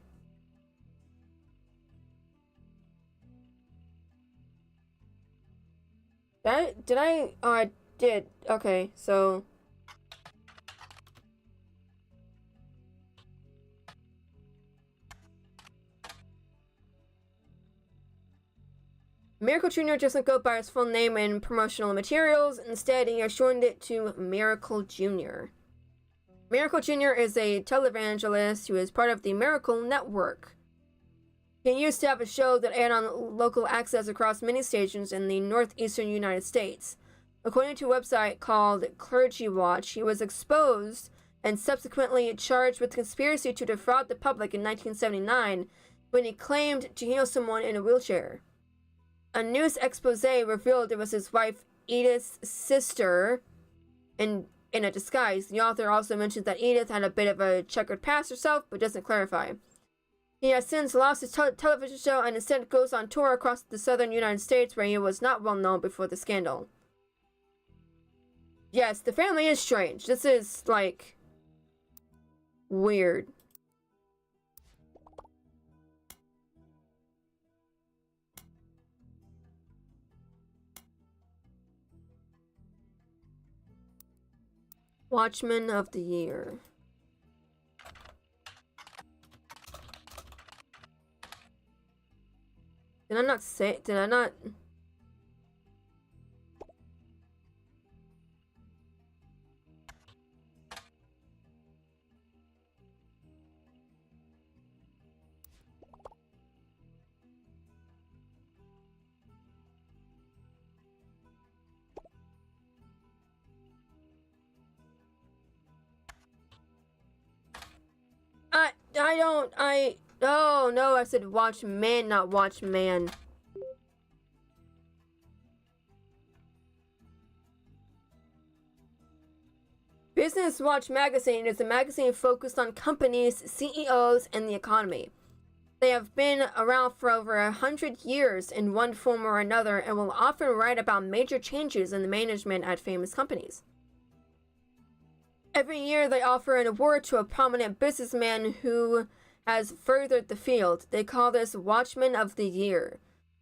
Did I? Oh, I did. Okay, so... Miracle Jr. doesn't go by his full name in promotional materials. Instead, he has shortened it to Miracle Jr. Miracle Jr. is a televangelist who is part of the Miracle Network. He used to have a show that aired on local access across many stations in the northeastern United States. According to a website called Clergy Watch, he was exposed and subsequently charged with conspiracy to defraud the public in 1979 when he claimed to heal someone in a wheelchair. A news expose revealed it was his wife Edith's sister in a disguise. The author also mentions that Edith had a bit of a checkered past herself, but doesn't clarify. He has since lost his television show and instead goes on tour across the southern United States, where he was not well known before the scandal. Yes, the family is strange. This is, like, weird. Watchman of the Year. Did I not say... Did I not... Oh, no, I said watchman, not watchman. Business Watch magazine is a magazine focused on companies, CEOs, and the economy. They have been around for over 100 years in one form or another and will often write about major changes in the management at famous companies. Every year, they offer an award to a prominent businessman who has furthered the field. They call this Watchman of the Year.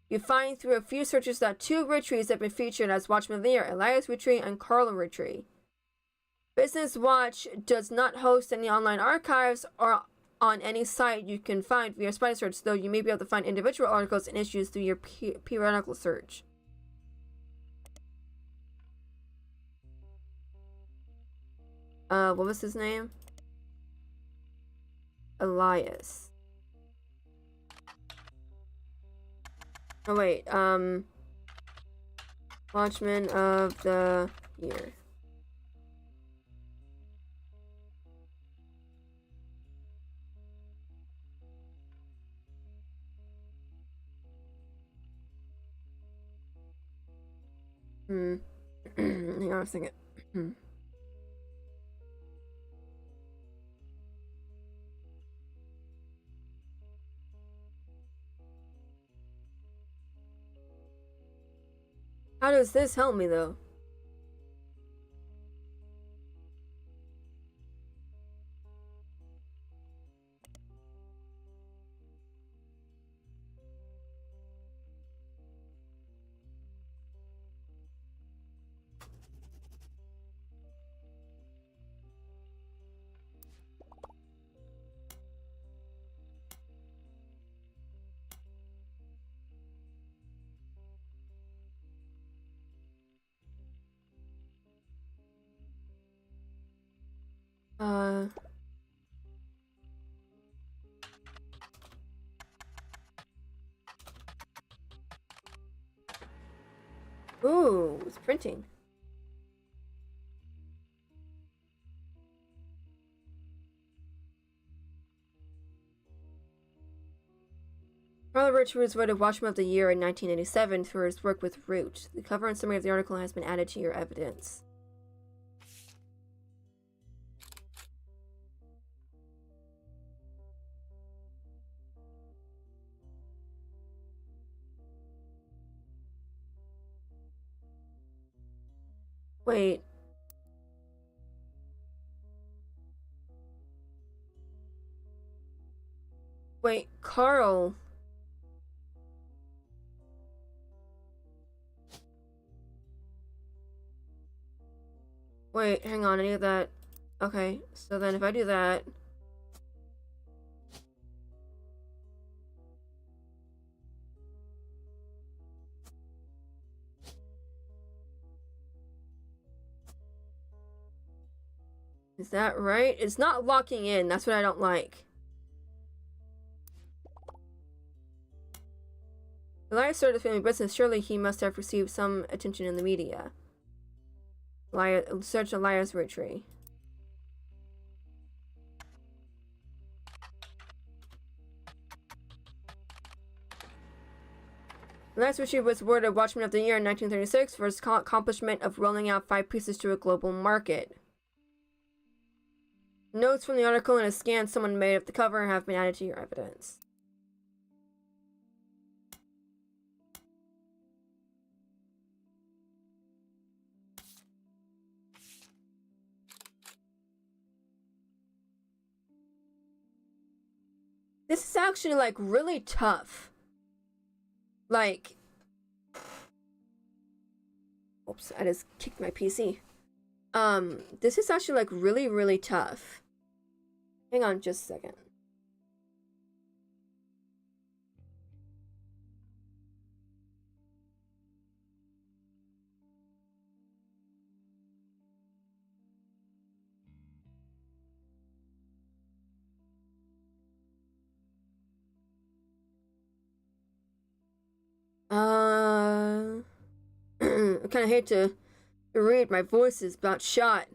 You find through a few searches that 2 Roottrees have been featured as Watchman of the Year, Elias Rootree and Carl Rootree. Business Watch does not host any online archives or on any site you can find via spider search, though you may be able to find individual articles and issues through your periodical search. What was his name? Elias. Oh wait, Watchman of the Year. Hang on a second. How does this help me, though? Ooh, it's printing. Carl Rich was voted Watchman of the Year in 1987 for his work with Root. The cover and summary of the article has been added to your evidence. Wait. Wait, Carl. Wait, hang on, I need that. Okay, so then if I do that... Is that right? It's not locking in, that's what I don't like. Elias started a family business, surely he must have received some attention in the media. Search Elias Roottrees. Elias Roottrees was awarded Watchman of the Year in 1936 for his accomplishment of rolling out 5 pieces to a global market. Notes from the article and a scan someone made of the cover have been added to your evidence. This is actually, like, really tough. Like... Oops, I just kicked my PC. This is actually, like, really, really tough. Hang on just a second. I kind of hate to read, my voice is about shot.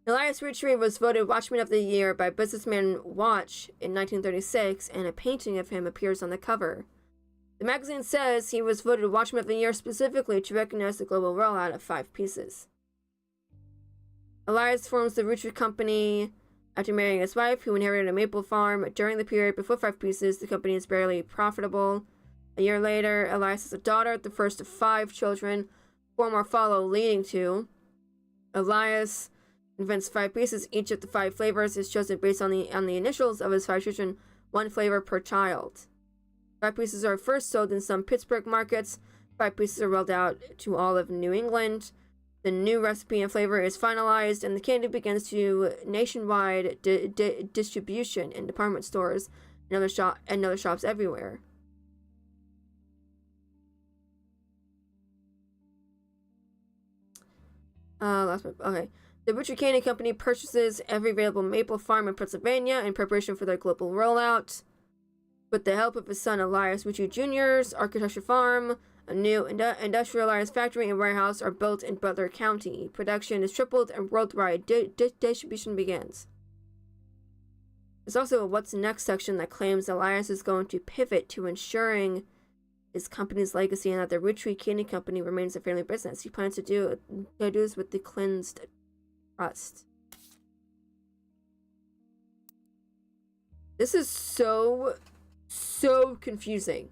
Elias Roottrees was voted Watchman of the Year by Businessman Watch in 1936, and a painting of him appears on the cover. The magazine says he was voted Watchman of the Year specifically to recognize the global rollout of 5 pieces. Elias forms the Roottrees Company after marrying his wife, who inherited a maple farm. During the period before 5 pieces, the company is barely profitable. A year later, Elias has a daughter, the first of 5 children. 4 more follow, leading to Elias invents 5 pieces. Each of the 5 flavors is chosen based on the initials of his 5 children, 1 flavor per child. 5 pieces are first sold in some Pittsburgh markets. 5 pieces are rolled out to all of New England. The new recipe and flavor is finalized, and the candy begins to nationwide distribution in department stores and other shops everywhere. Okay. The Roottrees Candy Company purchases every available maple farm in Pennsylvania in preparation for their global rollout. With the help of his son Elias Roottrees Jr.'s architecture farm, a new industrialized factory and warehouse are built in Butler County. Production is tripled and worldwide distribution begins. There's also a what's next section that claims Elias is going to pivot to ensuring his company's legacy and that the Roottrees Candy Company remains a family business. He plans to do this with the cleansed trust. This is so confusing.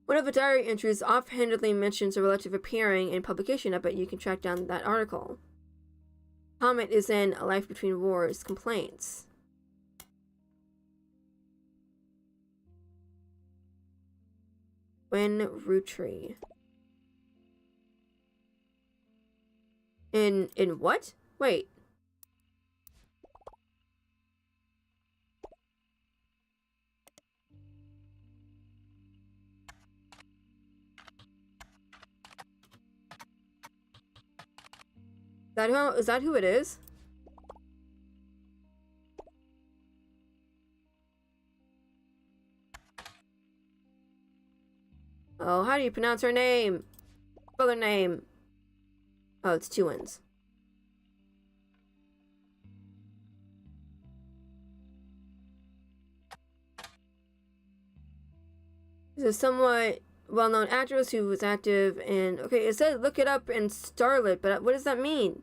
One of the diary entries offhandedly mentions a relative appearing in publication. I bet you can track down that article. Comment is in A Life Between Wars complaints. When Roottrees. In what? Wait. Is that who it is? Oh, how do you pronounce her name? Spell her name. Oh, it's two N's. This is a somewhat well-known actress who was active in... Okay, it said look it up in Starlet, but what does that mean?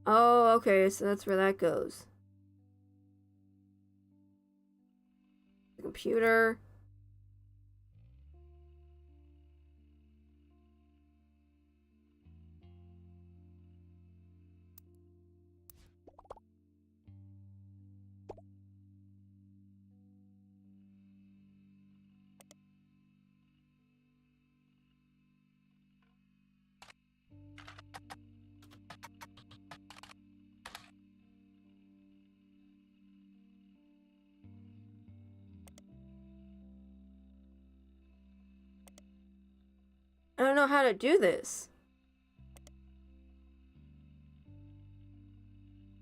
Oh, okay, so that's where that goes. The computer. I don't know how to do this.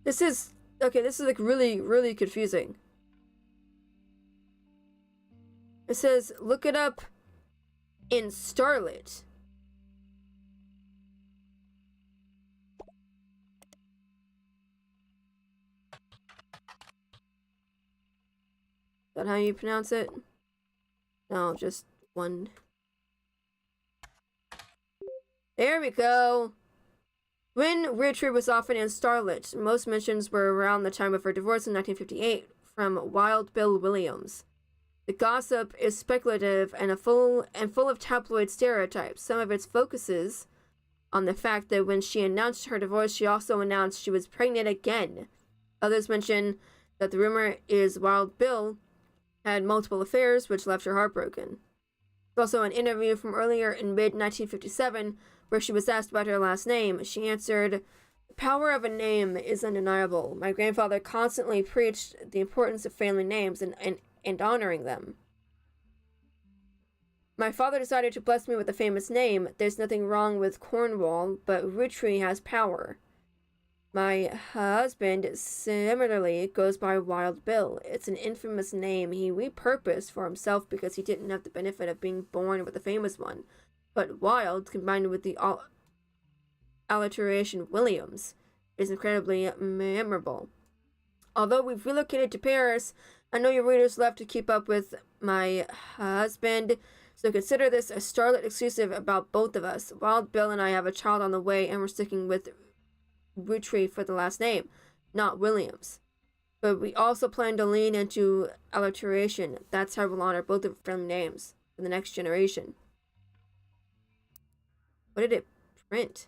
This is... Okay, this is like really, really confusing. It says, look it up in Starlet. Is that how you pronounce it? No, just one. There we go. When Roottrees was often in Starlet, most mentions were around the time of her divorce in 1958 from Wild Bill Williams. The gossip is speculative and full of tabloid stereotypes. Some of its focuses on the fact that when she announced her divorce, she also announced she was pregnant again. Others mention that the rumor is Wild Bill had multiple affairs, which left her heartbroken. There's also an interview from earlier in mid-1957 where she was asked about her last name. She answered, "The power of a name is undeniable. My grandfather constantly preached the importance of family names and honoring them. My father decided to bless me with a famous name. There's nothing wrong with Cornwall, but Roottrees has power. My husband similarly goes by Wild Bill. It's an infamous name he repurposed for himself because he didn't have the benefit of being born with a famous one. But Wild, combined with the alliteration Williams, is incredibly memorable. Although we've relocated to Paris, I know your readers love to keep up with my husband, so consider this a Starlet exclusive about both of us. Wild Bill and I have a child on the way, and we're sticking with Roottrees for the last name, not Williams. But we also plan to lean into alliteration. That's how we'll honor both of our family names for the next generation." What did it print?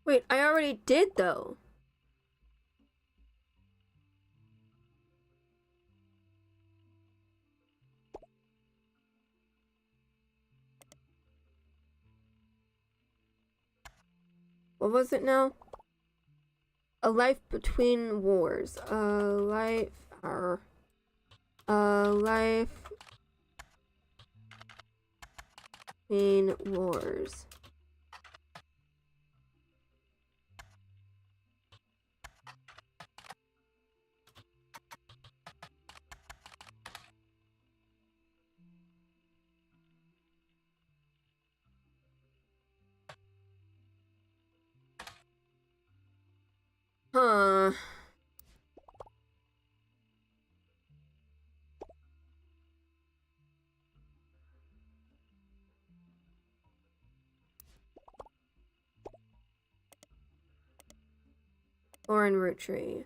Wait, I already did though. What was it now? A life between wars. A life between wars. Huh. Or in Roottrees.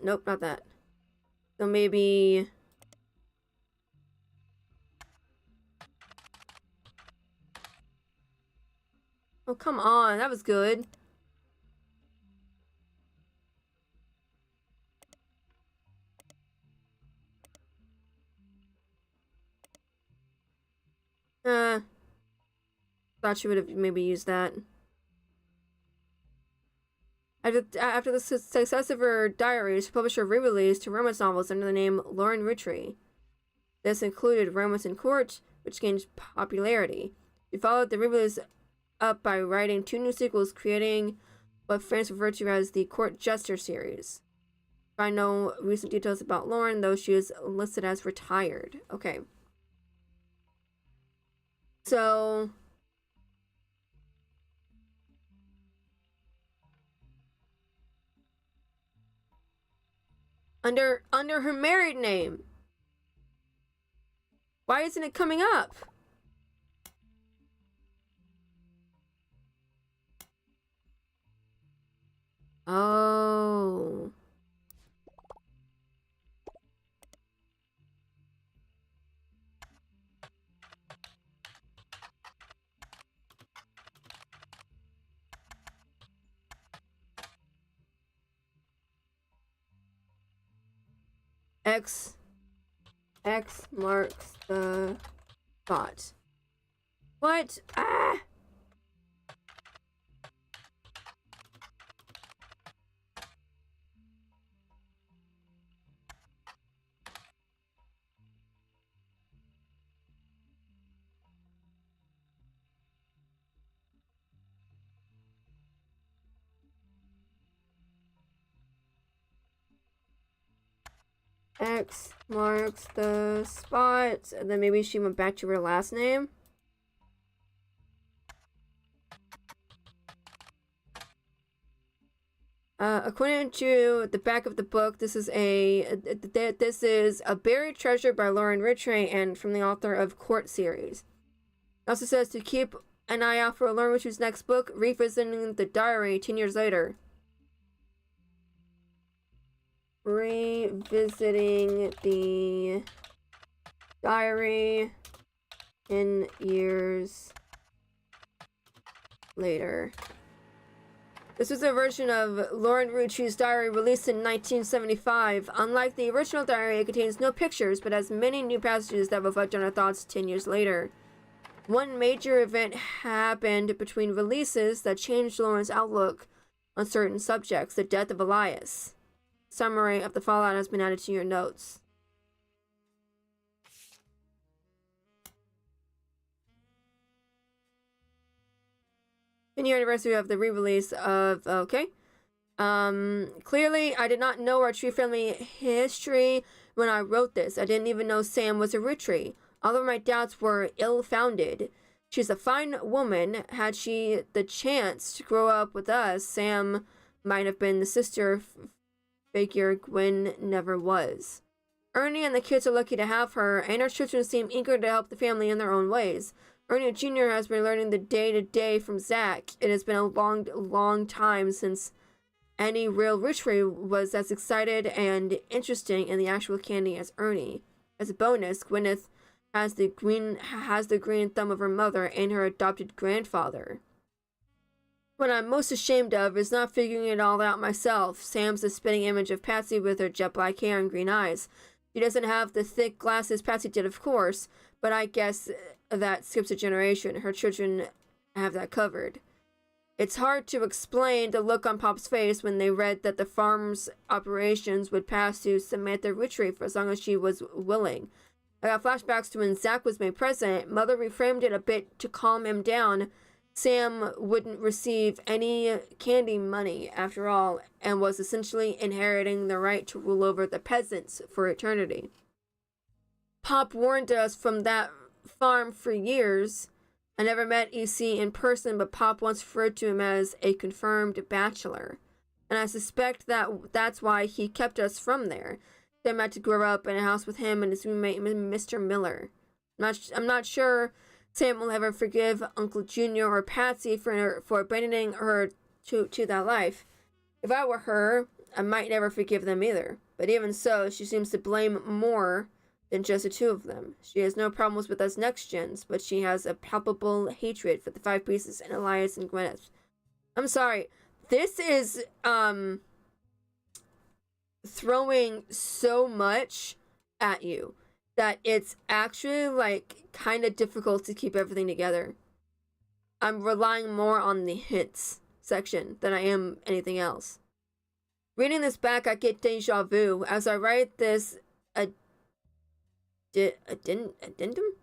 Nope, not that. So maybe... Oh, come on. That was good. Thought she would have maybe used that. After the success of her diary, she published a re-release to romance novels under the name Lauren Roottrees. This included Romance in Court, which gained popularity. She followed the re-release up by writing 2 new sequels, creating what fans refer to as the Court Jester series. Find no recent details about Lauren, though she is listed as retired. Okay. So... Under her married name. Why isn't it coming up? Oh. X marks the spot. What? Ah! X marks the spot, and then maybe she went back to her last name. According to the back of the book, this is a buried treasure by Lauren Roottrees and from the author of Court series. It also says to keep an eye out for Lauren Roottrees' next book, Revisiting the Diary 10 years later. Revisiting the Diary 10 years later. This was a version of Lauren Roottrees' diary released in 1975. Unlike the original diary, it contains no pictures, but has many new passages that reflect on her thoughts 10 years later. One major event happened between releases that changed Lauren's outlook on certain subjects: the death of Elias. Summary of the fallout has been added to your notes. Year anniversary of the re-release of... Okay. Clearly, I did not know our tree family history when I wrote this. I didn't even know Sam was a Roottrees. All of my doubts were ill-founded. She's a fine woman. Had she the chance to grow up with us, Sam might have been the sister figure Gwen never was. Ernie and the kids are lucky to have her, and our children seem eager to help the family in their own ways. Ernie Jr. has been learning the day-to-day from Zach. It has been a long time since any real Roottrees was as excited and interesting in the actual candy as Ernie. As a bonus, Gwyneth has the green thumb of her mother and her adopted grandfather. What I'm most ashamed of is not figuring it all out myself. Sam's the spitting image of Patsy with her jet black hair and green eyes. She doesn't have the thick glasses Patsy did, of course, but I guess that skips a generation. Her children have that covered. It's hard to explain the look on Pop's face when they read that the farm's operations would pass to Samantha Roottrees for as long as she was willing. I got flashbacks to when Zach was made president. Mother reframed it a bit to calm him down. Sam wouldn't receive any candy money, after all, and was essentially inheriting the right to rule over the peasants for eternity. Pop warned us from that farm for years. I never met EC in person, but Pop once referred to him as a confirmed bachelor. And I suspect that's why he kept us from there. Sam had to grow up in a house with him and his roommate, Mr. Miller. I'm not sure Sam will ever forgive Uncle Junior or Patsy for abandoning her to that life. If I were her, I might never forgive them either. But even so, she seems to blame more than just the two of them. She has no problems with us next gens, but she has a palpable hatred for the Five Pieces and Elias and Gwyneth. I'm sorry. This is, throwing so much at you that it's actually, like, kind of difficult to keep everything together. I'm relying more on the hints section than I am anything else. Reading this back, I get deja vu. As I write this addendum?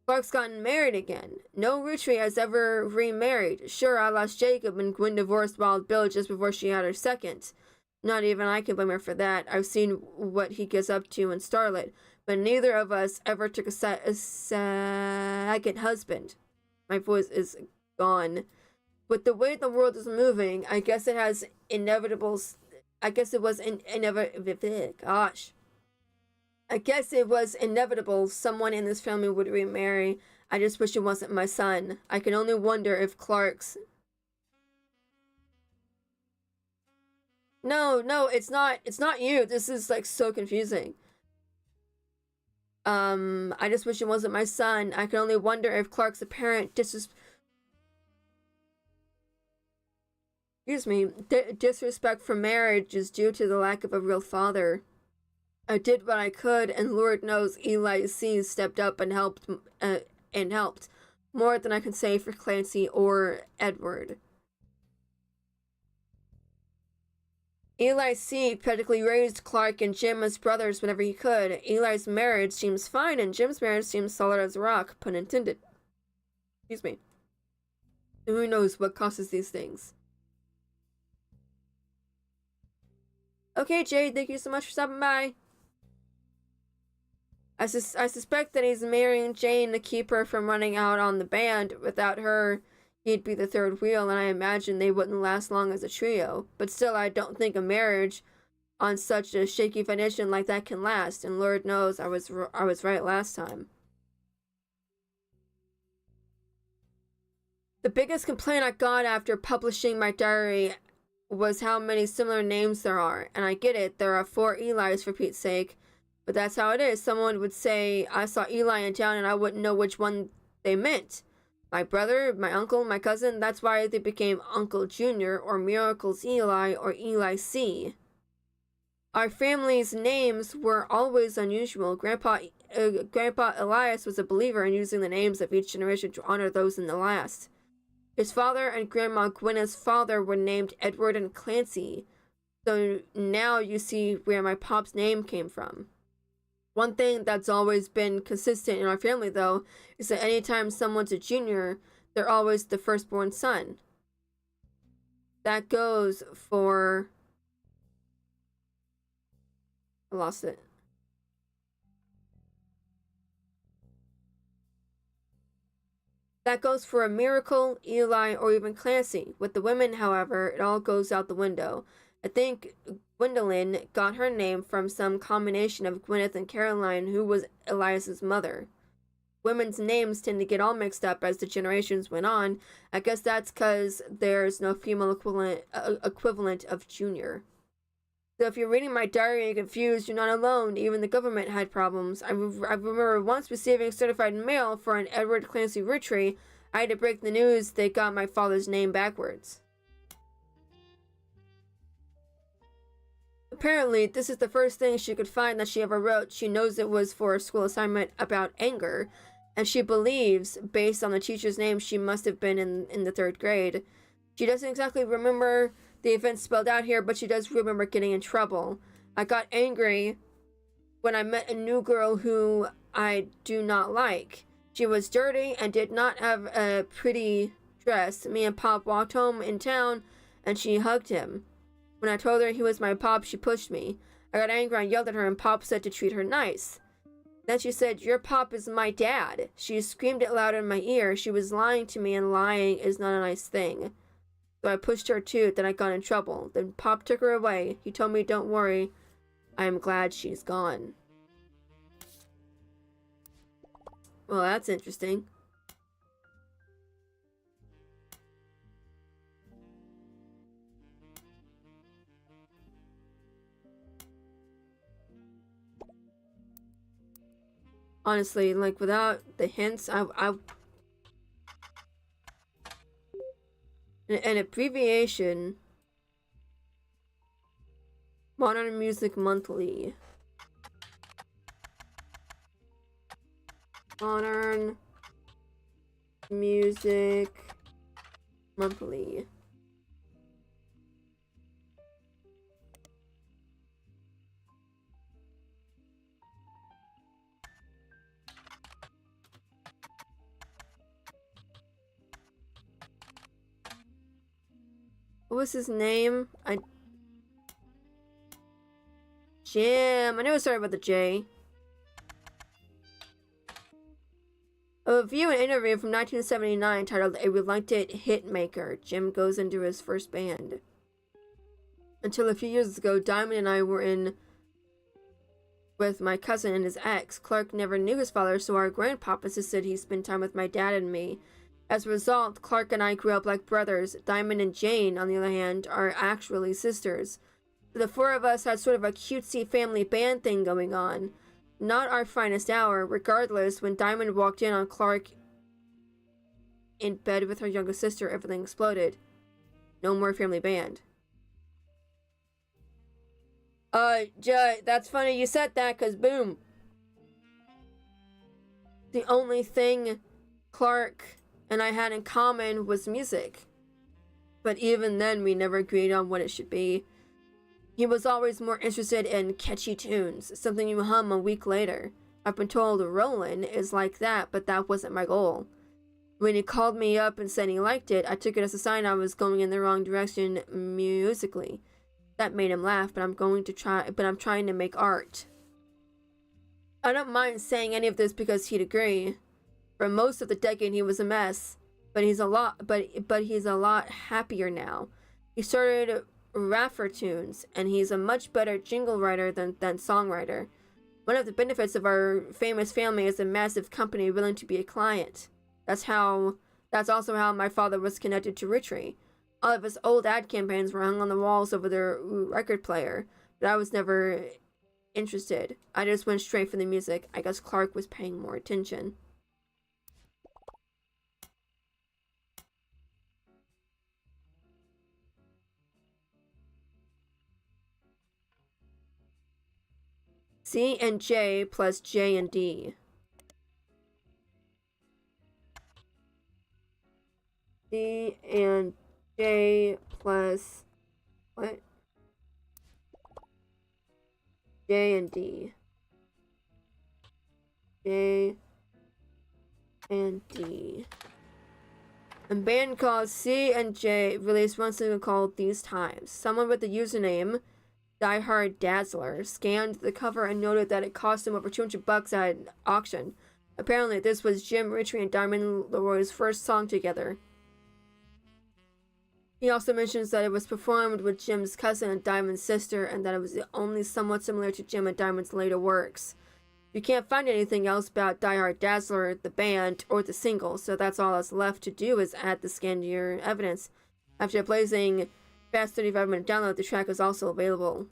Clark's gotten married again. No Roottries has ever remarried. Sure, I lost Jacob and Gwen divorced Wild Bill just before she had her second. Not even I can blame her for that. I've seen what he gets up to in Starlit, but neither of us ever took a second husband. My voice is gone. With the way the world is moving, I guess it has inevitables. I guess it was inevitable. Gosh. I guess it was inevitable someone in this family would remarry. I just wish it wasn't my son. I can only wonder if Clark's... No, it's not you. This is, like, so confusing. I just wish it wasn't my son. I can only wonder if Clark's apparent disrespect for marriage is due to the lack of a real father. I did what I could, and Lord knows Eli C. stepped up and helped, more than I can say for Clancy or Edward. Eli C. practically raised Clark and Jim as brothers whenever he could. Eli's marriage seems fine, and Jim's marriage seems solid as a rock, pun intended. Excuse me. Who knows what causes these things? Okay, Jay, thank you so much for stopping by. I suspect that he's marrying Jane to keep her from running out on the band. Without her, he'd be the third wheel, and I imagine they wouldn't last long as a trio. But still, I don't think a marriage on such a shaky foundation like that can last, and Lord knows I was right last time. The biggest complaint I got after publishing my diary was how many similar names there are, and I get it, there are 4 Elis for Pete's sake, but that's how it is. Someone would say, I saw Eli in town and I wouldn't know which one they meant. My brother, my uncle, my cousin, that's why they became Uncle Junior, or Miracles Eli, or Eli C. Our family's names were always unusual. Grandpa Elias was a believer in using the names of each generation to honor those in the last. His father and Grandma Gwyneth's father were named Edward and Clancy, so now you see where my pop's name came from. One thing that's always been consistent in our family, though, is that anytime someone's a junior, they're always the firstborn son. That goes for... I lost it. That goes for a Miracle, Eli, or even Clancy. With the women, however, it all goes out the window. I think Gwendolyn got her name from some combination of Gwyneth and Caroline, who was Elias's mother. Women's names tend to get all mixed up as the generations went on. I guess that's because there's no female equivalent of junior. So if you're reading my diary and confused, you're not alone. Even the government had problems. I remember once receiving certified mail for an Edward Clancy Roottree. I had to break the news they got my father's name backwards. Apparently, this is the first thing she could find that she ever wrote. She knows it was for a school assignment about anger, and she believes, based on the teacher's name, she must have been in the 3rd grade. She doesn't exactly remember the events spelled out here, but she does remember getting in trouble. I got angry when I met a new girl who I do not like. She was dirty and did not have a pretty dress. Me and Pop walked home in town, and she hugged him. When I told her he was my Pop, she pushed me. I got angry and yelled at her, and Pop said to treat her nice. Then she said, your Pop is my dad. She screamed it loud in my ear. She was lying to me, and lying is not a nice thing. So I pushed her too, then I got in trouble. Then Pop took her away. He told me, don't worry, I am glad she's gone. Well, that's interesting. Honestly, like, without the hints, an abbreviation. Modern Music Monthly. Modern Music Monthly. What was his name? Jim. I knew it started with a J. A review and interview from 1979 titled A Reluctant Hitmaker. Jim goes into his first band. Until a few years ago, Diamond and I were in with my cousin and his ex. Clark never knew his father, so our grandpapa insisted he spend time with my dad and me. As a result, Clark and I grew up like brothers. Diamond and Jane, on the other hand, are actually sisters. The four of us had sort of a cutesy family band thing going on. Not our finest hour. Regardless, when Diamond walked in on Clark in bed with her younger sister, everything exploded. No more family band. Jay, that's funny you said that, cause boom. The only thing Clark and I had in common was music. But even then, we never agreed on what it should be. He was always more interested in catchy tunes, something you hum a week later. I've been told Roland is like that, but that wasn't my goal. When he called me up and said he liked it, I took it as a sign I was going in the wrong direction musically. That made him laugh, but I'm trying to make art. I don't mind saying any of this because he'd agree. For most of the decade he was a mess, but he's a lot happier now. He started Raffer tunes, and he's a much better jingle writer than songwriter. One of the benefits of our famous family is a massive company willing to be a client. That's also how my father was connected to Roottrees. All of his old ad campaigns were hung on the walls over their record player, but I was never interested. I just went straight for the music. I guess Clark was paying more attention. C and J plus J and D. C and J plus what? J and D. J and D. A band called C and J released one single called These Times. Someone with the username Die Hard Dazzler scanned the cover and noted that it cost him over $200 at an auction. Apparently, this was Jim Roottrees and Diamond Leroy's first song together. He also mentions that it was performed with Jim's cousin and Diamond's sister, and that it was only somewhat similar to Jim and Diamond's later works. You can't find anything else about Die Hard Dazzler, the band, or the single, so that's all that's left to do is add the scan to your evidence. After a blazing fast 35-minute download, the track is also available.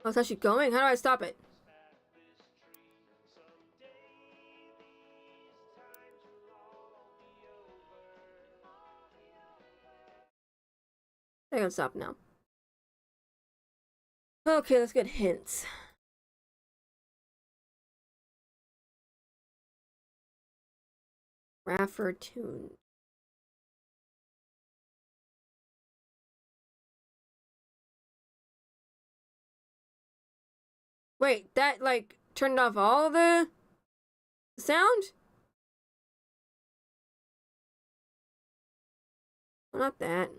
Oh, it's actually going? How do I stop it? I can stop now. Okay, let's get hints. Raffer tune. Wait, that like turned off all the sound? Well, not that.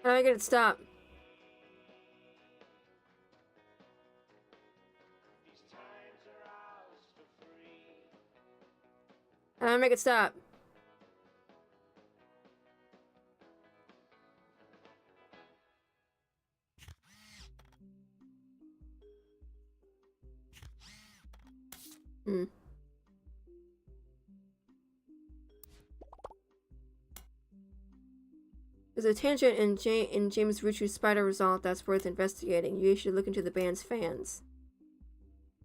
How do I get it stop? How do I make it stop? Hmm. There's a tangent in James Roottrees' spider result that's worth investigating. You should look into the band's fans.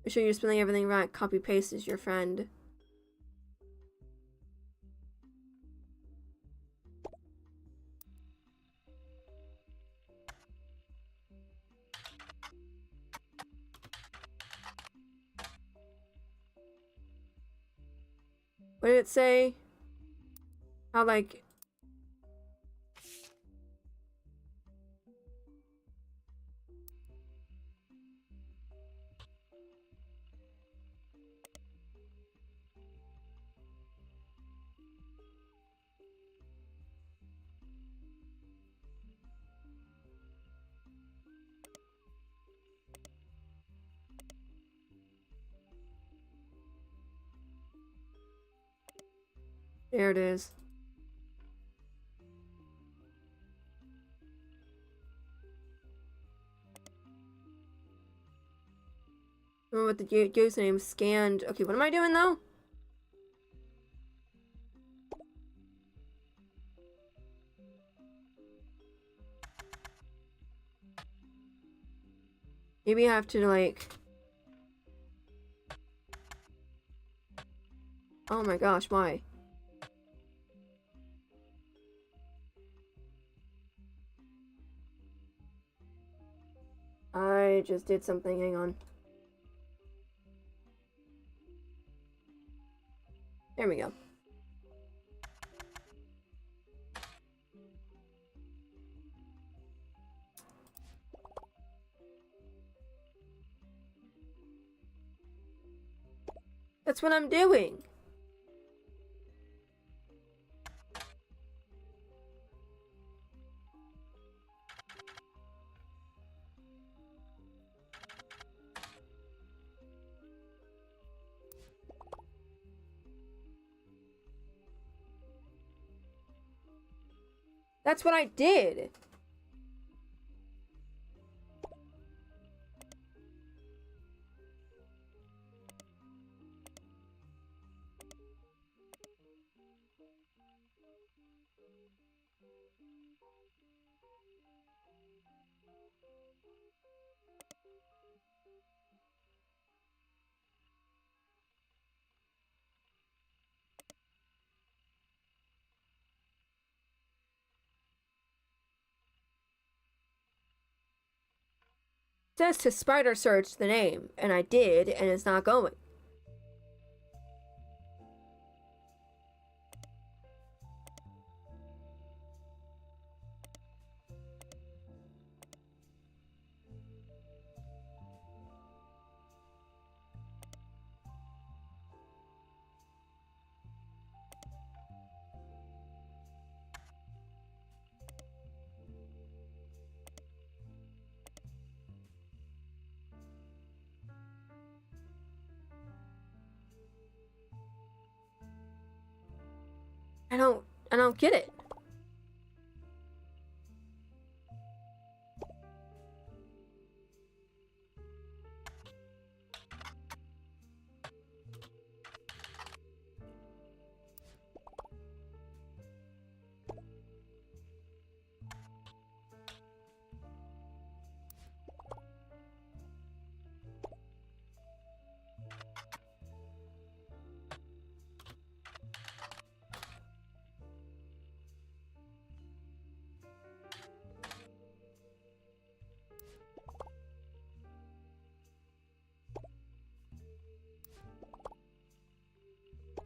Make sure you're spelling everything right. Copy paste is your friend. What did it say? How like... There it is. Remember what the username scanned. Okay, what am I doing though? Maybe I have to like... Oh my gosh, why? I just did something, hang on. There we go. That's what I'm doing. That's what I did. It says to spider search the name, and I did, and it's not going. I don't get it.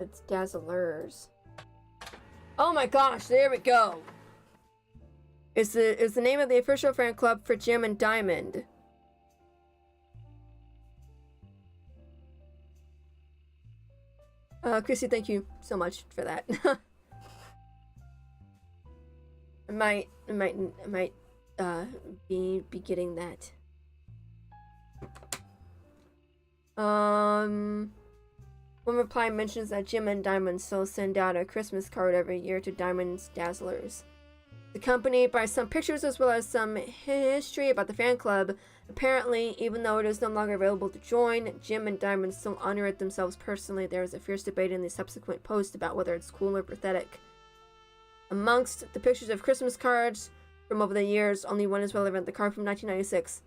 It's Dazzlers. Oh my gosh, there we go. Is the name of the official fan club for Jim and Diamond. Chrissy, thank you so much for that. I might be getting that. One reply mentions that Jim and Diamond still send out a Christmas card every year to Diamond's Dazzlers. Accompanied by some pictures as well as some history about the fan club. Apparently, even though it is no longer available to join, Jim and Diamond still honor it themselves personally. There is a fierce debate in the subsequent post about whether it's cool or pathetic. Amongst the pictures of Christmas cards from over the years, only one is relevant, the card from 1996.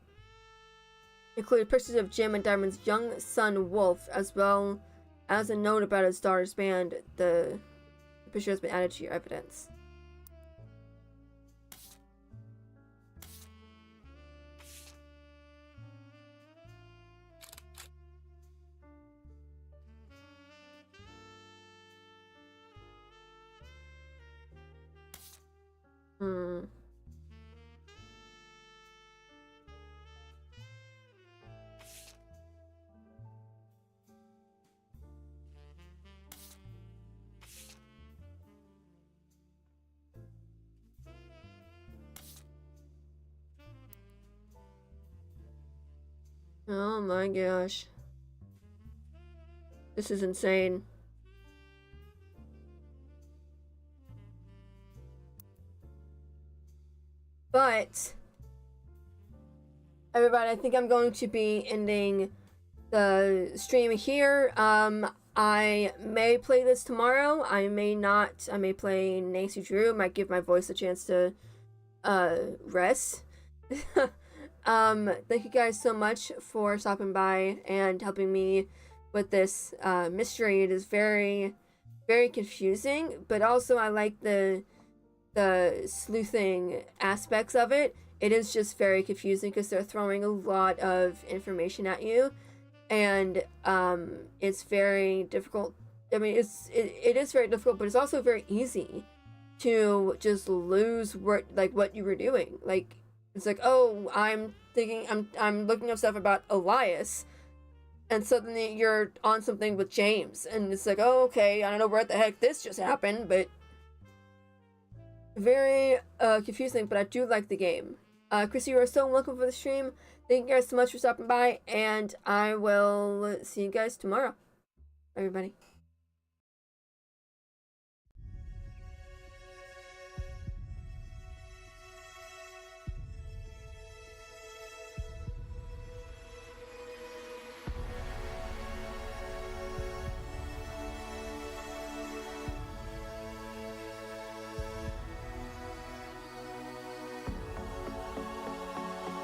Included pictures of Jim and Diamond's young son, Wolf, as well as a note about his daughter's band. The picture has been added to your evidence. Oh my gosh. This is insane. But everybody, I think I'm going to be ending the stream here. I may play this tomorrow. I may not. I may play Nancy Drew. Might give my voice a chance to rest. Thank you guys so much for stopping by and helping me with this mystery. It is very, very confusing, but also I like the sleuthing aspects of it. It is just very confusing because they're throwing a lot of information at you, and it's very difficult. I mean, it is very difficult, but it's also very easy to just lose what you were doing. Like, it's like, oh, I'm looking up stuff about Elias, and suddenly you're on something with James, and it's like, oh, okay, I don't know where the heck this just happened, but very confusing. But I do like the game. Chrissy, you are so welcome for the stream. Thank you guys so much for stopping by, and I will see you guys tomorrow. Bye, everybody.